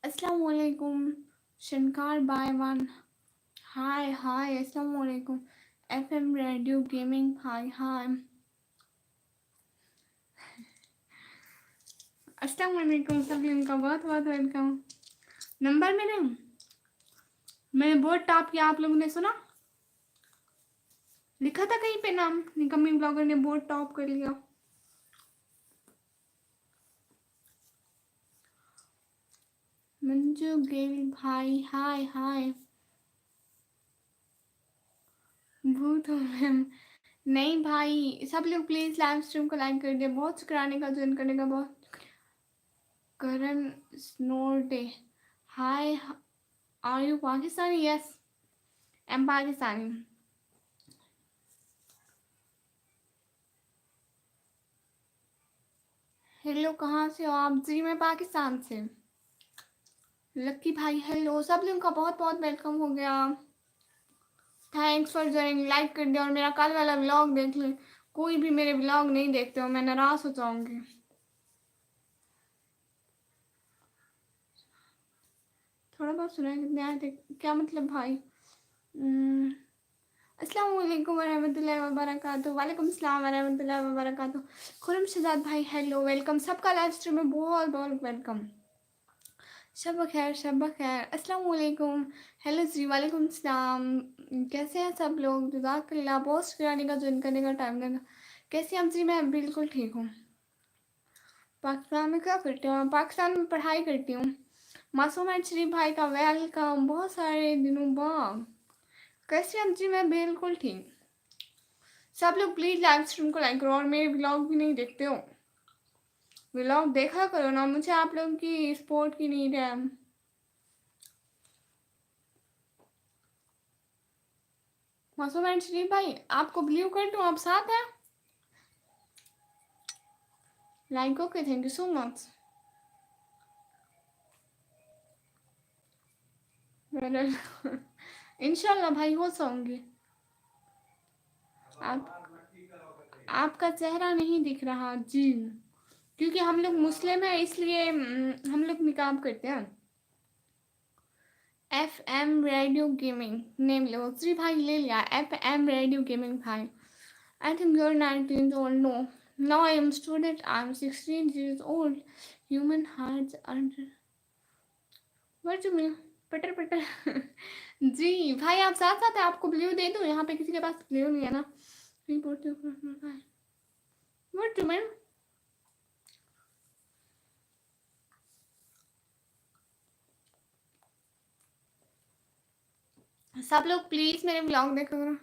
अस्सलाम वालेकुम शनकार by one. हाय हाय अस्सलाम वालेकुम। एफएम रेडियो गेमिंग हाय हाय। अस्सलाम वालेकुम सभी, उनका बहुत बहुत वेलकम। नंबर मैंने बहुत टॉप किया, आप लोगों ने सुना? लिखा था कहीं पे नाम, निकम्मी ब्लॉगर ने बहुत टॉप कर लिया। मंजू गेल भाई हाय हाय। भूत हो मैम। नहीं भाई, सब लोग प्लीज लाइव स्ट्रीम को लाइक कर दिए। बहुत शुक्राने का, ज्वाइन करने का बहुत। करण स्नोडे hi. Are you Pakistani? Yes I am Pakistani. Hello, कहाँ से हो आप? जी मैं पाकिस्तान से। लक्की भाई हेलो। सब लोगों का बहुत बहुत वेलकम हो गया। Thanks for joining. लाइक कर दिया और मेरा कल वाला व्लॉग देख ले। कोई भी मेरे व्लॉग नहीं देखते हो, मैं नाराज हो जाऊंगी। थोड़ा बहुत सुना है, कितने आए थे क्या मतलब भाई? अस्सलाम वालेकुम वरहमतुल्लाहि वबरकातुहू। वालेकुम अस्सलाम वरहमतुल्लाहि वबरकातुहू। खुरम शहजाद भाई हेलो, वेलकम। सबका लाइव स्ट्रीम में बहुत बहुत वेलकम। शब खैर शब खैर। अस्सलाम वालेकुम। हेलो जी, वालेकुम सलाम। कैसे हैं सब लोग? जज़ाकल्लाह, बहुत शुक्रिया का ज्वाइन करने का टाइम देना। कैसे हैं आप जी? मैं बिल्कुल ठीक हूँ। पाकिस्तान में क्या करती हूँ? पाकिस्तान में पढ़ाई करती हूँ। मासूम एंड शरीफ भाई का वेलकम, बहुत सारे दिनों बाद। कैसे हैं आप जी? मैं बिल्कुल ठीक। सब लोग प्लीज लाइव स्ट्रीम को लाइक करो और मेरे व्लॉग भी नहीं देखते हो, व्लॉग देखा करो ना, मुझे आप लोगों की सपोर्ट की नीड है। मासूम एंड शरीफ भाई, आपको ब्लू कर दूं? आप साथ हैं? Like okay, thank you so much. इंशाल्लाह भाई हो जाऊंगी। आप आपका चेहरा नहीं दिख रहा जी, क्योंकि हम लोग मुस्लिम हैं इसलिए हम लोग निकाब करते हैं। F M radio gaming name लो जी भाई, ले लिया एफ एम रेडियो गेमिंग भाई। I think you're 19 years old. No. Now I am student. I'm 16 years old. Human hearts are... What do you mean? पटर पटर। जी भाई, आप साथ साथ हैं, आपको ब्लू दे दूं? यहाँ पे किसी के पास ब्लू नहीं है ना। What do you mean? सब लोग प्लीज मेरे ब्लॉग देखो करो।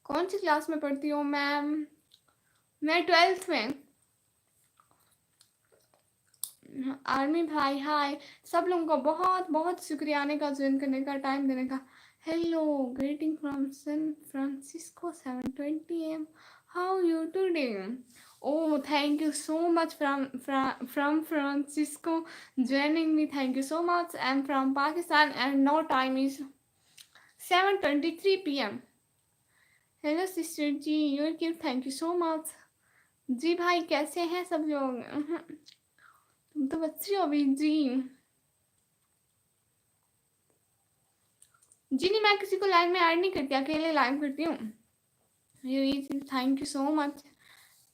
कौन सी क्लास में पढ़ती हो मैम? मैं 12th में। आर्मी भाई हाय। सब लोगों का बहुत बहुत शुक्रिया आने का, ज्वाइन करने का, टाइम देने का। Hello, greeting from San Francisco 7:20 AM। How you today? Oh, thank you so much from Francisco joining me. Thank you so much. I'm from Pakistan and now time is 7:23 PM. Hello sister ji, you give thank you so much. जी भाई कैसे हैं सब लोग? तुम तो बच्ची हो अभी जी। जी नहीं, मैं किसी को लाइव में ऐड नहीं करती, अकेले लाइव करती हूँ। Thank you so much,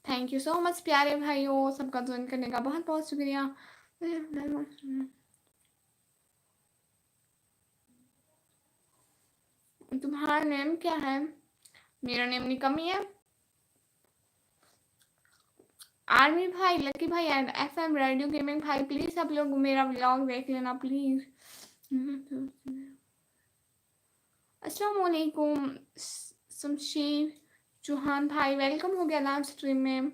thank you so much प्यारे भाइयों, सबका ज्वाइन करने का बहुत बहुत शुक्रिया। तुम्हारा नेम क्या है? मेरा नेम निकमी है। आर्मी भाई, लकी भाई एंड एफएम रेडियो गेमिंग भाई, प्लीज सब लोग मेरा व्लॉग देख लेना प्लीज। अस्सलाम वालेकुम शमशीर चौहान भाई, वेलकम हो गया लाइव स्ट्रीम में।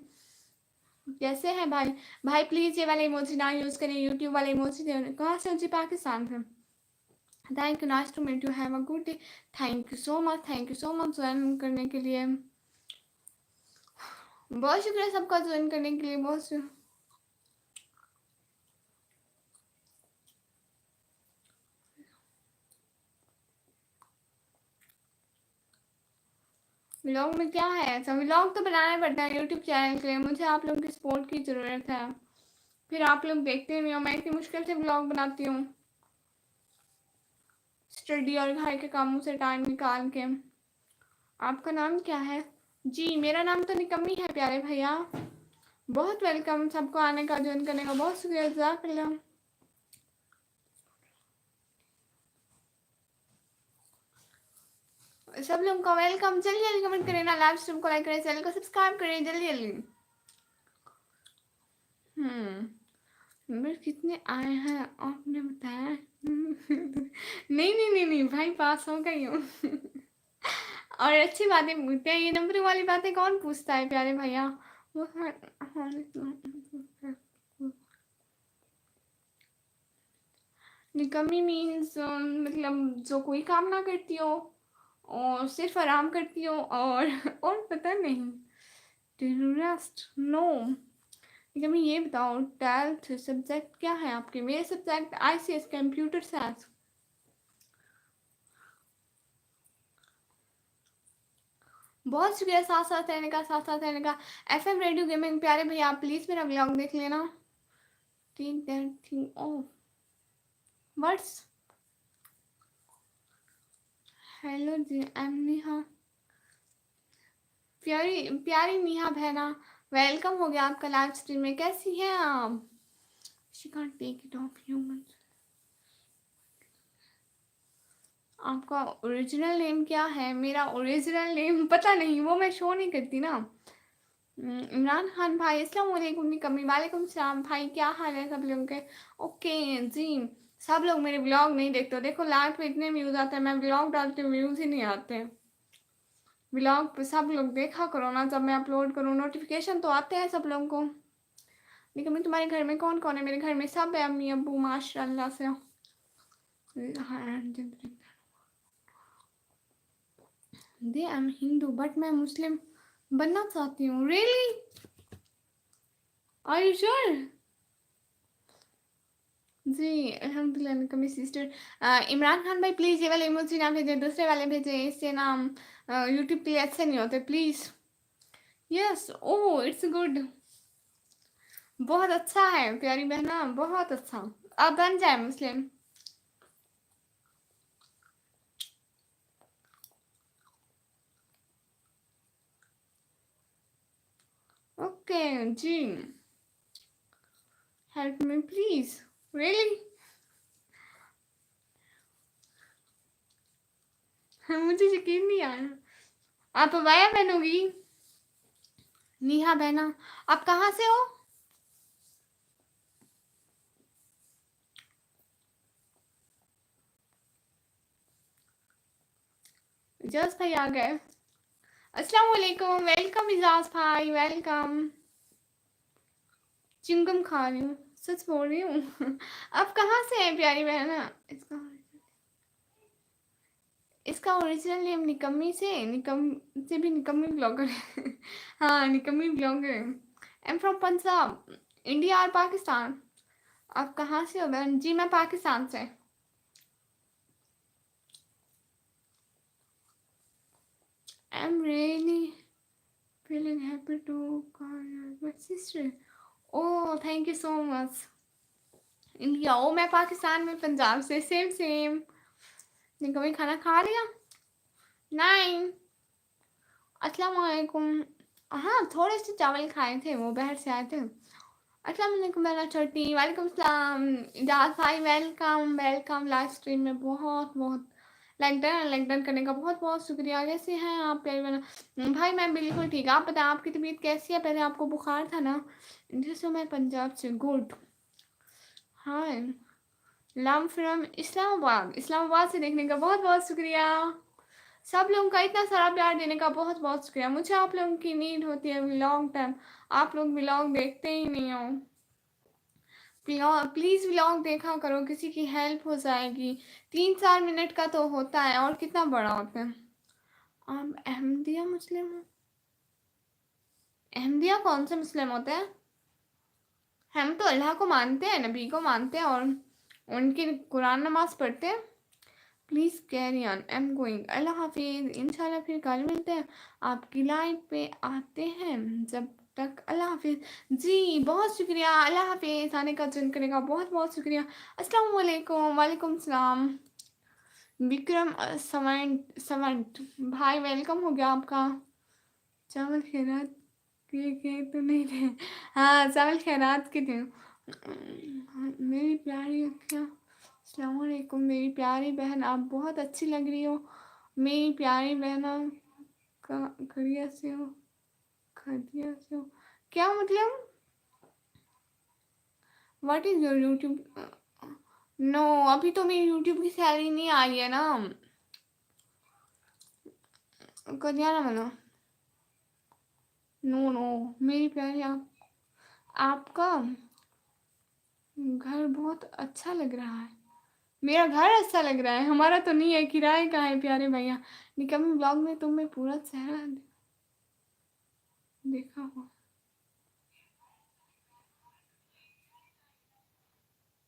कैसे हैं भाई? भाई प्लीज ये वाले इमोजी ना यूज करें, यूट्यूब वाले इमोजी दे। कहाँ से हो जी? पाकिस्तान से। Thank you, nice to meet you, have a good day. Thank you so much, thank you so much join करने के लिए। बहुत शुक्रिया सबका ज्वाइन करने के लिए, बहुत व्लॉग में क्या है ऐसा? व्लॉग तो बनाना पड़ता है यूट्यूब चैनल के लिए, मुझे आप लोगों की सपोर्ट की ज़रूरत है। फिर आप लोग देखते नहीं हो, मैं इतनी मुश्किल से व्लॉग बनाती हूँ, स्टडी और घर के कामों से टाइम निकाल के। आपका नाम क्या है? जी मेरा नाम तो निकम्मी है प्यारे भैया। बहुत वेलकम सबको आने का, ज्वाइन करने का बहुत शुक्रिया, जज़ाकल्लाह। सब लोगों का वेलकम। जल्दी जल्दी कमेंट करें ना, लाइव स्ट्रीम को लाइक करें, चैनल को सब्सक्राइब करें जल्दी जल्दी। नंबर कितने आए हैं आपने बताया? नहीं नहीं नहीं नहीं भाई, पास हो गई हूँ। और अच्छी बातें पूछते हैं, ये नंबर वाली बातें कौन पूछता है प्यारे भैया? वो निकम्मी मीन्स मतलब जो कोई काम ना करती हो और सिर्फ आराम करती हो, और पता नहीं, टेररिस्ट नो। निकम्मी ये बताओ, 12th सब्जेक्ट क्या है आपके? मेरे सब्जेक्ट ICS कंप्यूटर साइंस। बहुत शुक्रिया साथ साथ रहने का, साथ साथ रहने का। FM रेडियो गेमिंग प्यारे भैया, आप प्लीज़ मेरा ब्लॉग देख लेना। Oh words. हेलो जी, आई एम नेहा। प्यारी प्यारी नेहा बहना, वेलकम हो गया आपका लाइव स्ट्रीम में। कैसी हैं आप? She can't take it of human. आपका ओरिजिनल नेम क्या है? मेरा ओरिजिनल नेम पता नहीं, वो मैं शो नहीं करती ना। इमरान खान भाई, अस्सलाम वालेकुम। निकम्मी वालेकुम सलाम भाई, क्या हाल है सब लोगों के? ओके जी। सब लोग मेरे ब्लॉग नहीं देखते, देखो लाइव पे इतने व्यूज़ आते हैं, मैं ब्लॉग डालती हूँ व्यूज़ ही नहीं आते। ब्लॉग पे सब लोग देखा करो ना, जब मैं अपलोड करूँ नोटिफिकेशन तो आते हैं सब लोगों को। निकम्मी तुम्हारे घर में कौन कौन है? मेरे घर में सब है, अम्मी अब्बू माशाल्लाह से। They I am Hindu but मैं मुस्लिम बनना चाहती हूँ। रियली? Are you sure? जी अल्हम्दुलिल्लाह। निकम्मी सिस्टर। इमरान खान भाई प्लीज़ ये वाले इमोजी ना भेजें, दूसरे वाले भेजें, इससे नाम यूट्यूब के लिए अच्छे नहीं होते please. Yes oh it's good. बहुत अच्छा है प्यारी बहना, बहुत अच्छा। आप बन जाए मुस्लिम। ओके जी, हेल्प मी प्लीज। रियली? मुझे यकीन नहीं आ रहा। आप अबाया पहनोगी? नेहा बहना, आप कहाँ से हो? जस्ट भाई आ गए। अस्सलाम वालेकुम, वेलकम इजाज भाई, वेलकम। चिंगम खा रही हूँ, सच बोल रही हूँ। आप कहाँ से हैं प्यारी बहना? इसका ओरिजिनल नेम निकम्मी से, निकम से भी निकम्मी ब्लॉगर है। हाँ निकम्मी ब्लॉगर है। I am from Punjab, India और पाकिस्तान। आप कहाँ से हो बहन? जी मैं पाकिस्तान से। I am really feeling happy to call my sister. Oh thank you so much. India? ओ मैं पाकिस्तान में, पंजाब से। Same same. निकम्मी खाना खा लिया? नहीं। अस्सलाम वालेकुम। हाँ थोड़े से चावल खाए थे, वो बाहर से आए थे। अस्सलाम वालेकुम मेरा छोटी, वालेकुम सलाम। इजाज़ भाई वेलकम वेलकम लाइव स्ट्रीम में। बहुत बहुत लाइक डन करने का बहुत बहुत शुक्रिया। कैसे हैं आप प्यारी बहना? भाई मैं बिल्कुल ठीक। आप बताएं आपकी तबीयत कैसी है? पहले आपको बुखार था ना? जैसे मैं पंजाब से। गुड। हाँ लम फ्रॉम इस्लामाबाद, इस्लामाबाद से देखने का बहुत बहुत शुक्रिया। सब लोगों का इतना सारा प्यार देने का बहुत बहुत शुक्रिया। मुझे आप लोगों की नीड होती है लॉन्ग टाइम। आप लोग व्लॉग देखते ही नहीं हो। प्लीज़ व्लॉग देखा करो, किसी की हेल्प हो जाएगी। 3-4 मिनट का तो होता है, और कितना बड़ा होता है। आप अहमदिया मुस्लिम हो? अहमदिया कौन से मुस्लिम होते हैं? हम तो अल्लाह को मानते हैं, नबी को मानते हैं और उनकी कुरान नमाज पढ़ते हैं। Please carry on, I am going, Allah हाफिज़, इंशाल्लाह फिर कल मिलते हैं, आपकी लाइव पे आते हैं, जब तक अल्लाह हाफिज़। जी बहुत शुक्रिया, अल्लाह हाफिज़, आने का जिन करेगा बहुत बहुत शुक्रिया। अस्सलाम वालेकुम, वालेकुम सलाम। विक्रम सवंट सवंट भाई वेलकम हो गया आपका। चावल खैरात के तो नहीं थे, हाँ चावल खैरात के थे। मेरी प्यारी क्या, अस्सलाम वालेकुम मेरी प्यारी बहन, आप बहुत अच्छी लग रही हो मेरी प्यारी बहना। खड़िया से हो, खड़िया से हो, क्या मतलब? What is your YouTube? No, अभी तो मेरी यूट्यूब की सैलरी नहीं आई है ना, करिया ना मना। नो नो मेरी प्यारी, आपका घर बहुत अच्छा लग रहा है। मेरा घर अच्छा लग रहा है, हमारा तो नहीं है, किराए का है प्यारे भैया। निकम्मी ब्लॉग में तुमने पूरा चेहरा देखा हो।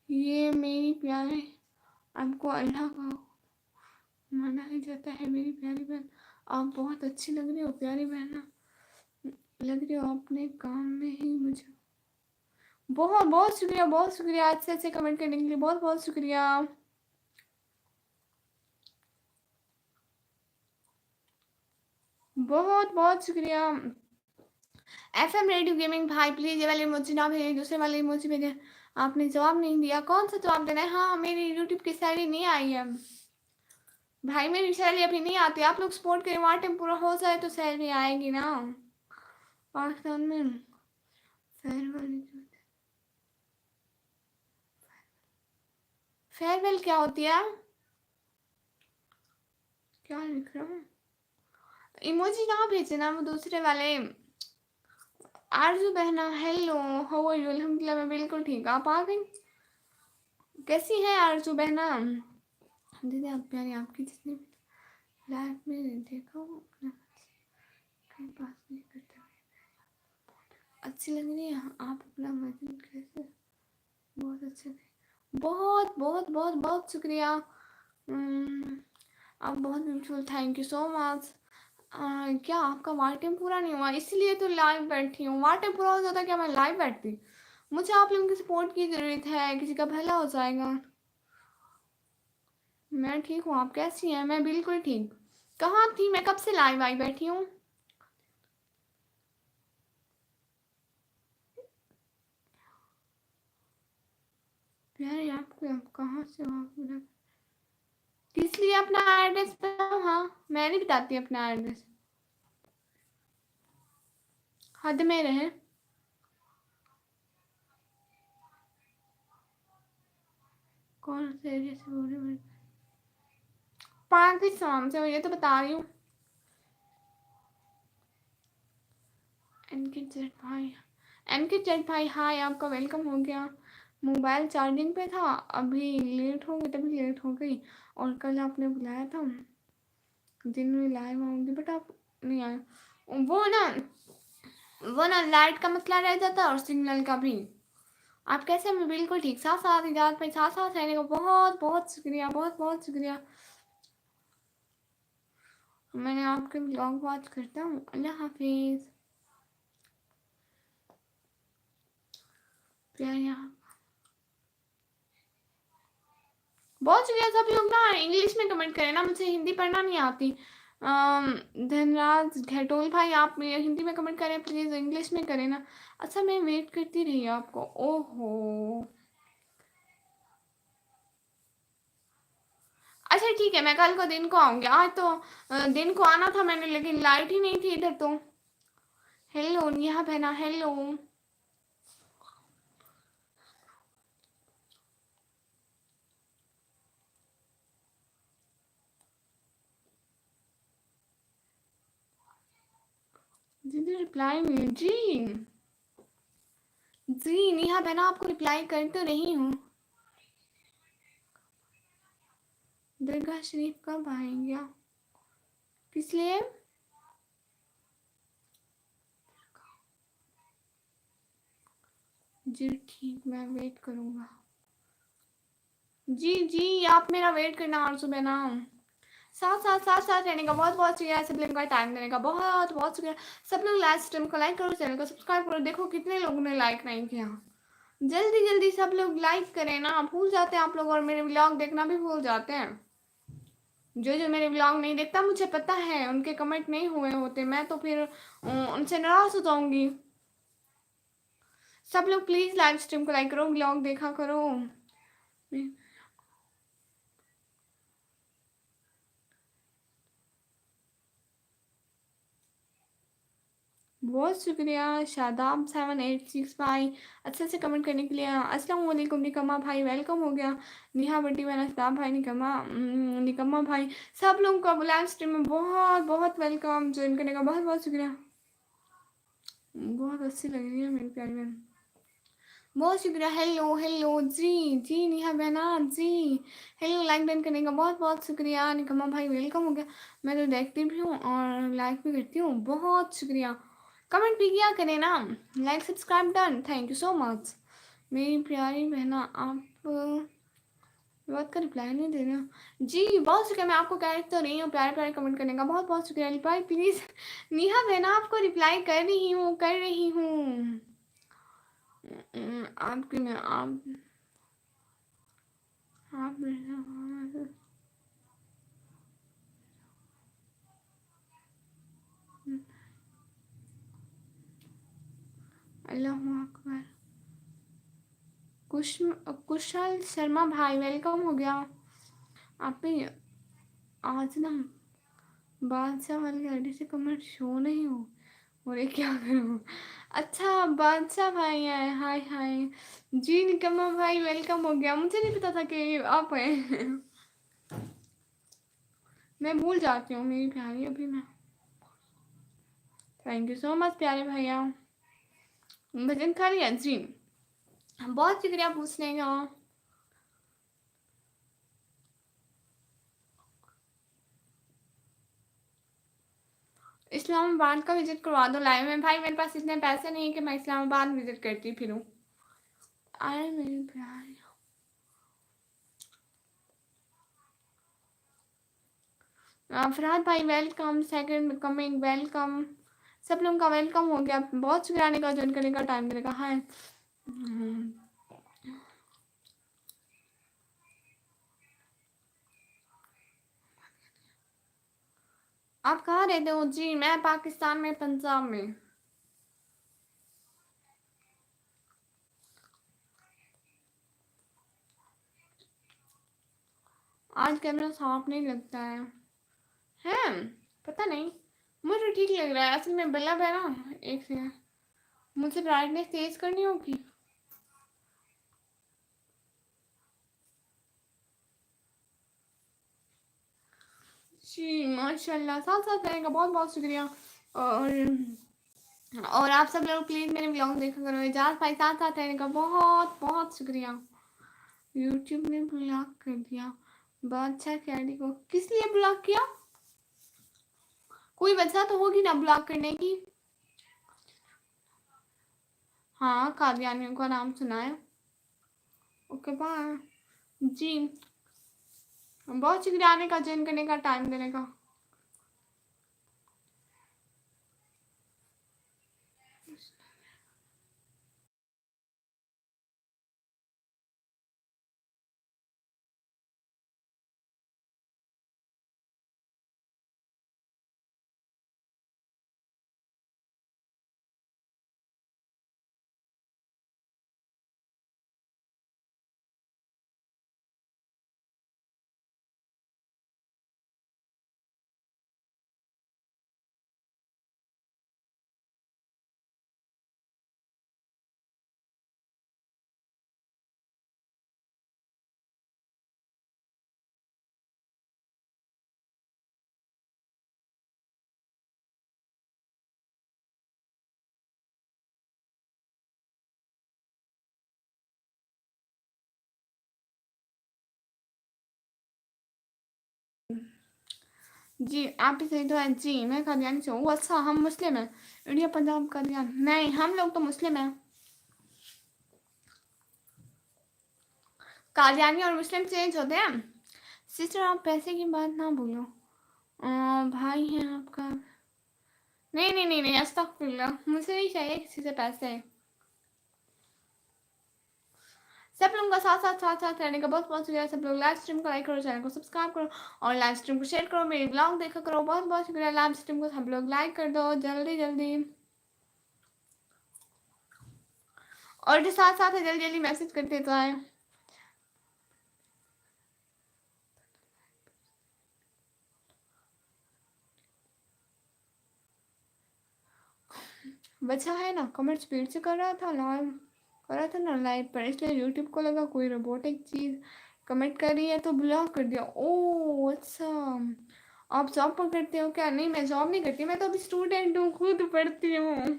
ये मेरी प्यारे, आपको अल्लाह का माना ही जाता है मेरी प्यारी बहन। आप बहुत अच्छी लग रही हो प्यारी बहन, लग रही हो अपने काम में ही मुझे। बहुत बहुत शुक्रिया, बहुत शुक्रिया, अच्छे अच्छे कमेंट करने के लिए बहुत बहुत शुक्रिया। बहुत बहुत शुक्रिया। FM रेडियो गेमिंग भाई प्लीज ये वाले इमोजी ना भेजें, दूसरे वाले इमोजी भेजें। आपने जवाब नहीं दिया, कौन सा जवाब देना है? हाँ मेरी यूट्यूब की सैलरी नहीं आई है भाई, मेरी सैलरी अभी नहीं आती, आप लोग सपोर्ट करें, वहाँ टाइम पूरा हो जाए तो सैलरी आएगी ना। पाकिस्तान में फेयरवेल क्या होती है? क्या लिख रहा हूँ? इमोजी ना भेजे ना, वो दूसरे वाले। आरजू बहना हेलो, हाउ आर यू? अल्हम्दुलिल्लाह मैं बिल्कुल ठीक, आप आ गई? कैसी है आरजू बहना? दीदी आप प्यारी, आपकी जितनी लाइफ में देखा हूँ अपना कहीं पास नहीं करते हुए, अच्छी लग रही है आप, अपना वजन कैसे, बहुत अच्छे थे, बहुत बहुत बहुत बहुत शुक्रिया। आप बहुत beautiful, thank you so much. क्या आपका वार टाइम पूरा नहीं हुआ इसलिए तो लाइव बैठी हूँ? वार टाइम पूरा हो जाता क्या मैं लाइव बैठती? मुझे आप लोगों की सपोर्ट की ज़रूरत है, किसी का भला हो जाएगा। मैं ठीक हूँ, आप कैसी हैं? मैं बिल्कुल ठीक। कहाँ थी मैं, कब से लाइव आई बैठी हूँ? प्यारे आपको, आप कहाँ से हो आप? इसलिए अपना एड्रेस बताओ। हाँ मैं नहीं बताती अपना एड्रेस, हद में रहे। कौन से एरिया से बोल रही हूँ? पाकिस्तान से, ये तो बता रही हूँ। एनके जेड भाई, एनके जेड भाई हाय, आपका वेलकम हो गया। मोबाइल चार्जिंग पे था, अभी लेट हो गई, तभी लेट हो गई। और कल आपने बुलाया था दिन में लाइव आऊँगी, बट आप नहीं आए। वो ना लाइट का मसला रह जाता और सिग्नल का भी। आप कैसे? मैं बिल्कुल ठीक, साथ साथ इजाज़त पे साथ साथ रहने का बहुत बहुत शुक्रिया, बहुत बहुत शुक्रिया। मैंने आपके ब्लॉग वॉच करता हूँ, अल्लाह हाफिज़। प्यार यहाँ बहुत शुक्रिया। सब लोग ना इंग्लिश में कमेंट करें ना, मुझे हिंदी पढ़ना नहीं आती। धनराज घेटोल भाई, आप हिंदी में कमेंट करें प्लीज़, इंग्लिश में करें ना। अच्छा मैं वेट करती रही आपको, ओहो। अच्छा ठीक है, मैं कल को दिन को आऊँगी, आज तो दिन को आना था मैंने, लेकिन लाइट ही नहीं थी इधर तो। हेलो नेहा बहना, हेलो। दीदी रिप्लाई मिली जी? जी नेहा बहना, आपको रिप्लाई कर तो रही हूँ। दरगाह शरीफ कब आएंगे आप? किस लिए? जी ठीक, मैं वेट करूँगा। जी जी, आप मेरा वेट करना और सुबह ना साथ रहने का बहुत बहुत शुक्रिया। सब लोगों का टाइम देने का बहुत बहुत शुक्रिया। सब लोग लाइव स्ट्रीम को लाइक करो, चैनल को सब्सक्राइब करो। देखो कितने लोगों ने लाइक नहीं किया। जल्दी जल्दी सब लोग लाइक करें ना, भूल जाते हैं आप लोग और मेरे व्लॉग देखना भी भूल जाते हैं। जो जो मेरे व्लॉग नहीं देखता मुझे पता है, उनके कमेंट नहीं हुए होते, मैं तो फिर उनसे नाराज हो जाऊंगी। सब लोग प्लीज लाइव स्ट्रीम को लाइक करो, व्लॉग देखा करो। बहुत शुक्रिया शादाब 786 भाई अच्छे से कमेंट करने के लिए। अस्सलाम वालेकुम निकम्मा भाई, वेलकम हो गया। नेहा बट्टी मैंने अस्सलाम भाई, निकम्मा भाई, सब लोगों का लाइव स्ट्रीम में बहुत बहुत वेलकम। ज्वाइन करने का बहुत बहुत शुक्रिया। बहुत अच्छी लग रही है मेरी प्यारी बहन, बहुत शुक्रिया। हेलो हेलो जी जी नेहा बहना जी, हेलो लाइक डन करने का बहुत बहुत शुक्रिया। निकम्मा भाई वेलकम हो गया। मैं तो देखती भी हूँ और लाइक भी करती हूँ, बहुत शुक्रिया। कमेंट भी किया करें ना, like subscribe done, thank you so much. मेरी प्यारी बहना आप बात का रिप्लाई नहीं दे रहे हो जी, बहुत शुक्रिया। मैं आपको कह तो रही हूँ प्यारे प्यारे कमेंट करने का बहुत बहुत शुक्रिया। रिप्लाई प्लीज नेहा बहना, आपको रिप्लाई कर रही हूँ कर रही हूँ। आपकी मैं आप अल्लाह अकबर। कुशल शर्मा भाई वेलकम हो गया। आप भी आज ना बादशाह वाली आईडी से कमेंट शो नहीं हो, और ये क्या करूँ। अच्छा बादशाह भाई है, हाय हाय जी। निकम्मा भाई वेलकम हो गया, मुझे नहीं पता था कि आप हैं। मैं भूल जाती हूँ मेरी प्यारी, अभी मैं थैंक यू सो मच प्यारे भैया। भजन खा लिया जी, बहुत शुक्रिया पूछने का। इस्लामाबाद का विजिट करवा दो लाइव में भाई, मेरे पास इतने पैसे नहीं कि मैं इस्लामाबाद विजिट करती फिरूं। अरे मेरी प्यारी फरहाद भाई वेलकम, सेकंड कमिंग वेलकम। सब लोगों का वेलकम हो गया, बहुत शुक्रिया आने का, ज्वाइन करने का, टाइम देने का। हाय आप कहाँ रहते हो जी? मैं पाकिस्तान में, पंजाब में। आज कैमरा साफ नहीं लगता है पता नहीं, मुझे ठीक लग रहा है। असल में बल्ब है ना, एक से मुझे ब्राइटनेस तेज करनी होगी। जी माशाल्लाह, साथ साथ रहने का बहुत बहुत शुक्रिया। और आप सब लोग प्लीज़ मेरे ब्लॉग देखा करो। एजाज भाई साथ साथ रहने का बहुत बहुत शुक्रिया। यूट्यूब ने ब्लॉक कर दिया बादशाह कैडी को, किस लिए ब्लॉक किया? कोई वजह तो होगी ना ब्लॉक करने की। हाँ कादियानियों का नाम सुना है। ओके बाय जी, बहुत शुक्रिया आने का, ज्वाइन करने का, टाइम देने का। जी आप ही सही तो है जी, मैं कादियानी से हूँ। अच्छा हम मुस्लिम हैं? इंडिया पंजाब कादियान नहीं, हम लोग तो मुस्लिम हैं। कादियानी और मुस्लिम चेंज होते हैं। सिस्टर आप पैसे की बात ना बोलो। भाई है आपका। नहीं नहीं नहीं नहीं, अस्तगफिरुल्लाह, मुझे नहीं चाहिए किसी से पैसे। सब लोगों का साथ रहने का बहुत बहुत शुक्रिया। सब लोग लाइव स्ट्रीम को लाइक करो, चैनल को सब्सक्राइब करो और लाइव स्ट्रीम को शेयर करो, मेरी ब्लॉग देखा करो। बहुत बहुत शुक्रिया। लाइव स्ट्रीम को सब लोग लाइक कर दो जल्दी जल्दी, और जो साथ साथ है जल्दी जल्दी मैसेज करते तो आए। बच्चा है ना, कमेंट स्पीड से कर रहा था लाइव, कर रहा था ना लाइव पर, इसलिए यूट्यूब को लगा कोई रोबोटिक चीज़ कमेंट कर रही है तो ब्लॉक कर दिया। ओह अच्छा, आप जॉब पर करते हो क्या? नहीं मैं जॉब नहीं करती, मैं तो अभी स्टूडेंट हूँ, खुद पढ़ती हूँ।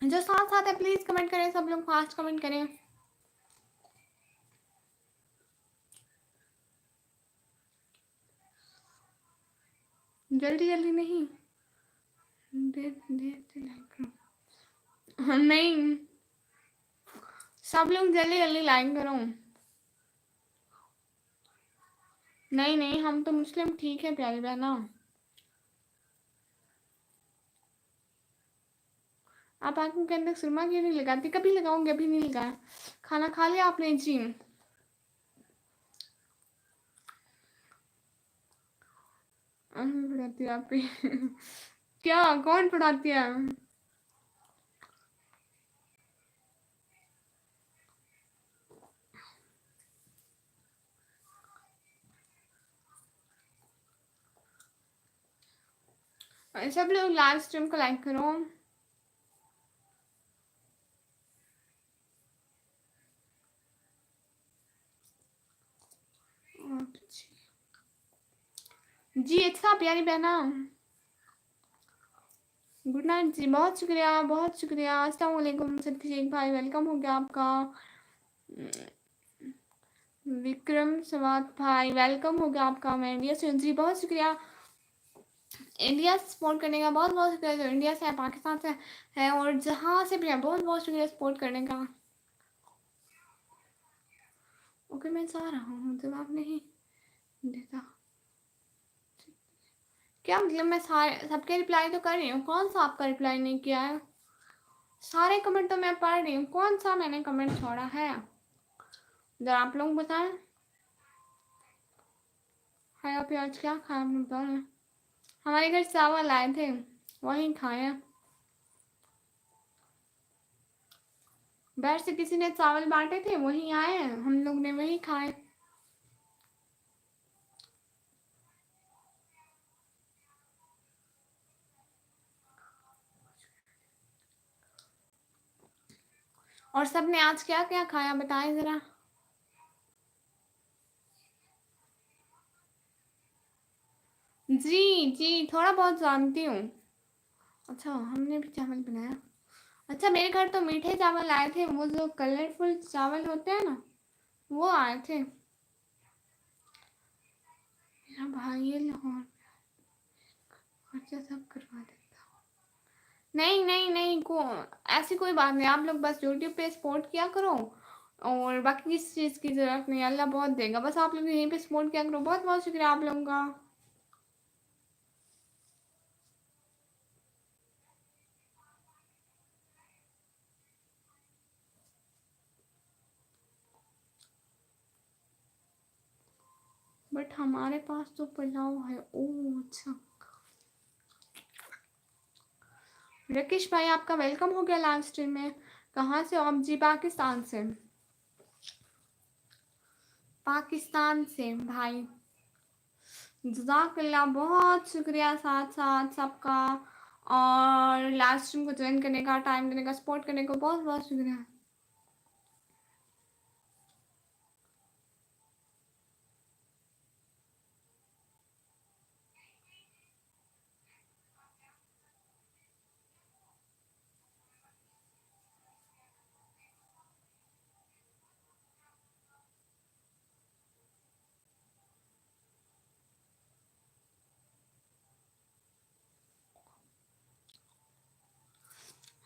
जो साथ साथ है प्लीज कमेंट करें, सब लोग फास्ट कमेंट करें। जल्दी जल्दी नहीं, देर लाइक करो। नहीं, सब लोग जल्दी जल्दी लाइक करो। नहीं नहीं, हम तो मुस्लिम ठीक है प्यारी बहना। आप आंखों के अंदर सुरमा क्यों नहीं लगाती? कभी लगाऊंगी, अभी नहीं लगाया। खाना खा लिया आपने जी? पढ़ाती है आप ही। क्या कौन पढ़ाती है? सब लोग लाइव स्ट्रीम को लाइक करो। जी अच्छा प्यारी बहना, गुड नाइट जी, बहुत शुक्रिया बहुत शुक्रिया। अस्सलाम वालेकुम सत्ती शेख भाई, वेलकम हो गया आपका। विक्रम सवात भाई वेलकम हो गया आपका। मैं इंडिया से हूँ जी, बहुत शुक्रिया इंडिया से सपोर्ट करने का, बहुत बहुत शुक्रिया। जो इंडिया से है, पाकिस्तान से है और जहाँ से भी है, बहुत बहुत शुक्रिया सपोर्ट करने का। ओके मैं जा रहा हूँ, जवाब नहीं देता क्या मतलब? मैं सारे सबके रिप्लाई तो कर रही हूँ, कौन सा आपका रिप्लाई नहीं किया है? सारे कमेंट तो मैं पढ़ रही हूँ, कौन सा मैंने कमेंट छोड़ा है जरा आप लोग बताएं। खाया प्याज क्या खाया आपने बताओ? हमारे घर चावल आए थे, वही खाया। बाहर से किसी ने चावल बांटे थे, वही आए, हम लोग ने वही खाए। और सबने आज क्या क्या खाया बताएं जरा। जी जी थोड़ा बहुत जानती हूँ। अच्छा हमने भी चावल बनाया। अच्छा मेरे घर तो मीठे चावल आए थे, वो जो कलरफुल चावल होते हैं ना, वो आए थे। मेरा भाई है लाहौर, खर्चा सब करवा देता। नहीं नहीं नहीं, ऐसी कोई बात नहीं, आप लोग बस यूट्यूब पे सपोर्ट किया करो और बाकी किसी चीज़ की ज़रूरत नहीं, अल्लाह बहुत देगा, बस आप लोग यहीं पे सपोर्ट किया करो। बहुत बहुत शुक्रिया आप लोगों का। बट हमारे पास तो पुलाव है। ओह अच्छा, राकेश भाई आपका वेलकम हो गया लाइव स्ट्रीम में। कहाँ से हो आप जी? पाकिस्तान से। पाकिस्तान से भाई, जज़ाकल्लाह, बहुत शुक्रिया साथ साथ सबका, और लाइव स्ट्रीम को ज्वाइन करने का, टाइम देने का, सपोर्ट करने को बहुत बहुत शुक्रिया।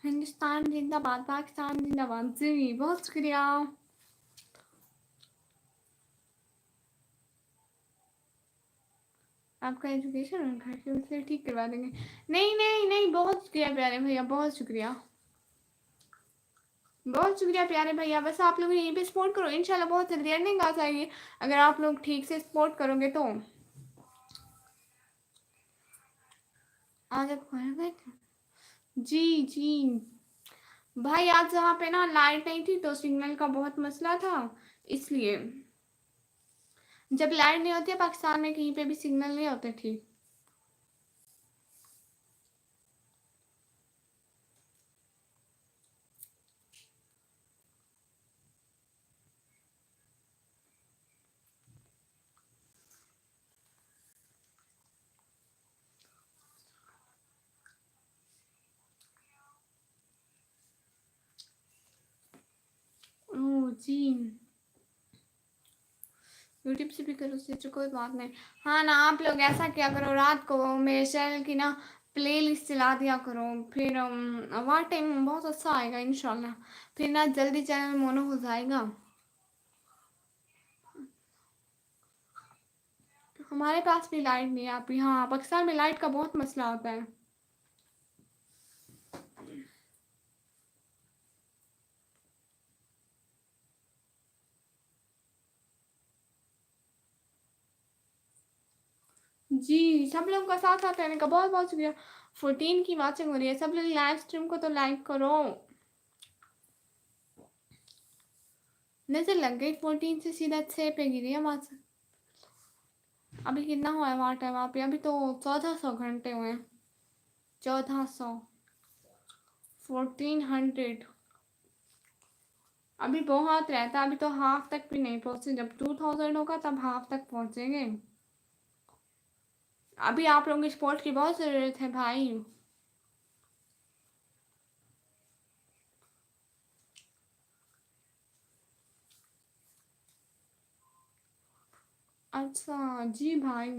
हिंदुस्तान जिंदाबाद, पाकिस्तान जिंदाबाद जी, बहुत शुक्रिया। आपका एजुकेशन और घर के उससे ठीक करवा देंगे। नहीं नहीं नहीं, बहुत शुक्रिया प्यारे भैया, बहुत शुक्रिया, बहुत शुक्रिया प्यारे भैया। बस आप लोग यहीं पे सपोर्ट करो, इंशाल्लाह बहुत जल्दी अर्निंग आ जाएगी अगर आप लोग ठीक से सपोर्ट करोगे तो। आज आप खाना गए थे? जी जी भाई, आज यहाँ पे ना लाइट नहीं थी तो सिग्नल का बहुत मसला था, इसलिए। जब लाइट नहीं होती है पाकिस्तान में कहीं पे भी सिग्नल नहीं होते ठीक। ओह जी, यूट्यूब से भी करो सिस्टर, कोई बात नहीं। हाँ ना, आप लोग ऐसा क्या करो, रात को मेरे चैनल की ना प्ले लिस्ट चला दिया करो, फिर वहाँ टाइम बहुत अच्छा आएगा इंशाल्लाह, फिर ना जल्दी चैनल मोनो हो जाएगा। हमारे पास भी लाइट नहीं है, आप यहाँ पाकिस्तान में लाइट का बहुत मसला होता है। जी, सब लोगों का साथ साथ रहने का बहुत बहुत शुक्रिया। 14 की वाचिंग हो रही है, सब लोग लाइव स्ट्रीम को तो लाइक करो। नजर लग गई 14 से सीधा 6 पे गिरी है बात। अभी कितना हुआ है वहाँ टाइम वहाँ पे, अभी तो 1400 घंटे हुए हैं, 1400, 1400। अभी बहुत रहता है, अभी तो हाफ तक भी नहीं पहुँचे, जब 2000 होगा तब हाफ तक पहुँचेंगे। अभी आप लोगों की सपोर्ट की बहुत ज़रूरत है भाई। अच्छा जी भाई,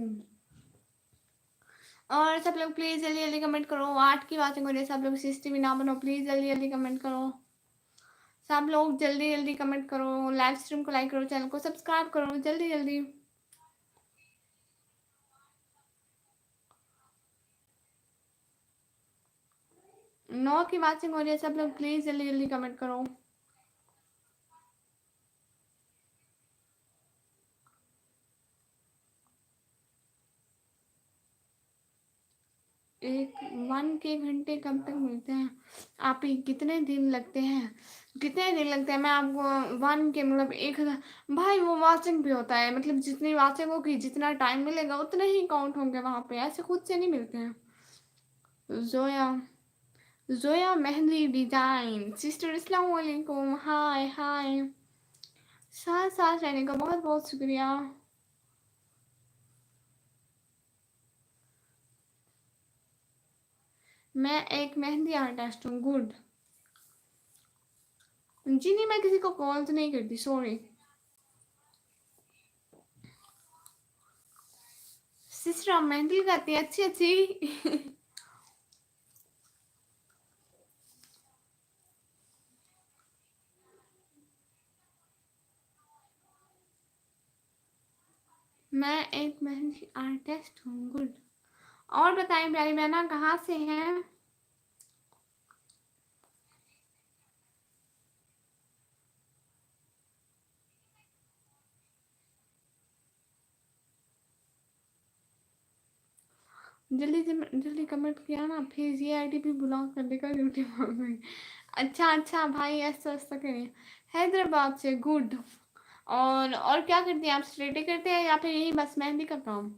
और सब लोग प्लीज़ जल्दी जल्दी कमेंट करो। 8 की बातें करें, सब लोग सिस्टी भी ना बनो, प्लीज़ जल्दी जल्दी कमेंट करो। सब लोग जल्दी जल्दी कमेंट करो, लाइव स्ट्रीम को लाइक करो, चैनल को सब्सक्राइब करो जल्दी जल्दी। 9 की बातें हो रही है, सब लोग प्लीज़ जल्दी जल्दी कमेंट करो। एक 1 के घंटे कब तक मिलते हैं? आप ही कितने दिन लगते हैं, कितने दिन लगते हैं? मैं आपको 1 के मतलब 1000 भाई, वो वाचिंग भी होता है, मतलब जितनी वाचिंग होगी जितना टाइम मिलेगा उतने ही काउंट होंगे वहाँ पे, ऐसे खुद से नहीं मिलते हैं। जोया, जोया मेहंदी डिजाइन सिस्टर, अस्सलाम वालेकुम, हाय हाय। साथ साथ रहने का बहुत बहुत शुक्रिया। मैं एक मेहंदी आर्टिस्ट हूँ, गुड। जी नहीं, मैं किसी को कॉल तो नहीं करती, सॉरी। सिस्टर आप मेहंदी लगाती हैं, अच्छी अच्छी। मैं एक मेहंदी आर्टिस्ट हूँ, गुड। और बताएं प्यारी बहना, कहाँ से हैं? जल्दी जल्दी कमेंट किया ना, फिर ये आईडी भी ब्लॉक कर देगा यूट्यूब में। अच्छा अच्छा भाई, ऐसा ऐसा करिए। हैदराबाद से, गुड। और क्या करती हैं आप, स्ट्रेटे करते हैं या फिर यही बस मेहंदी का काम?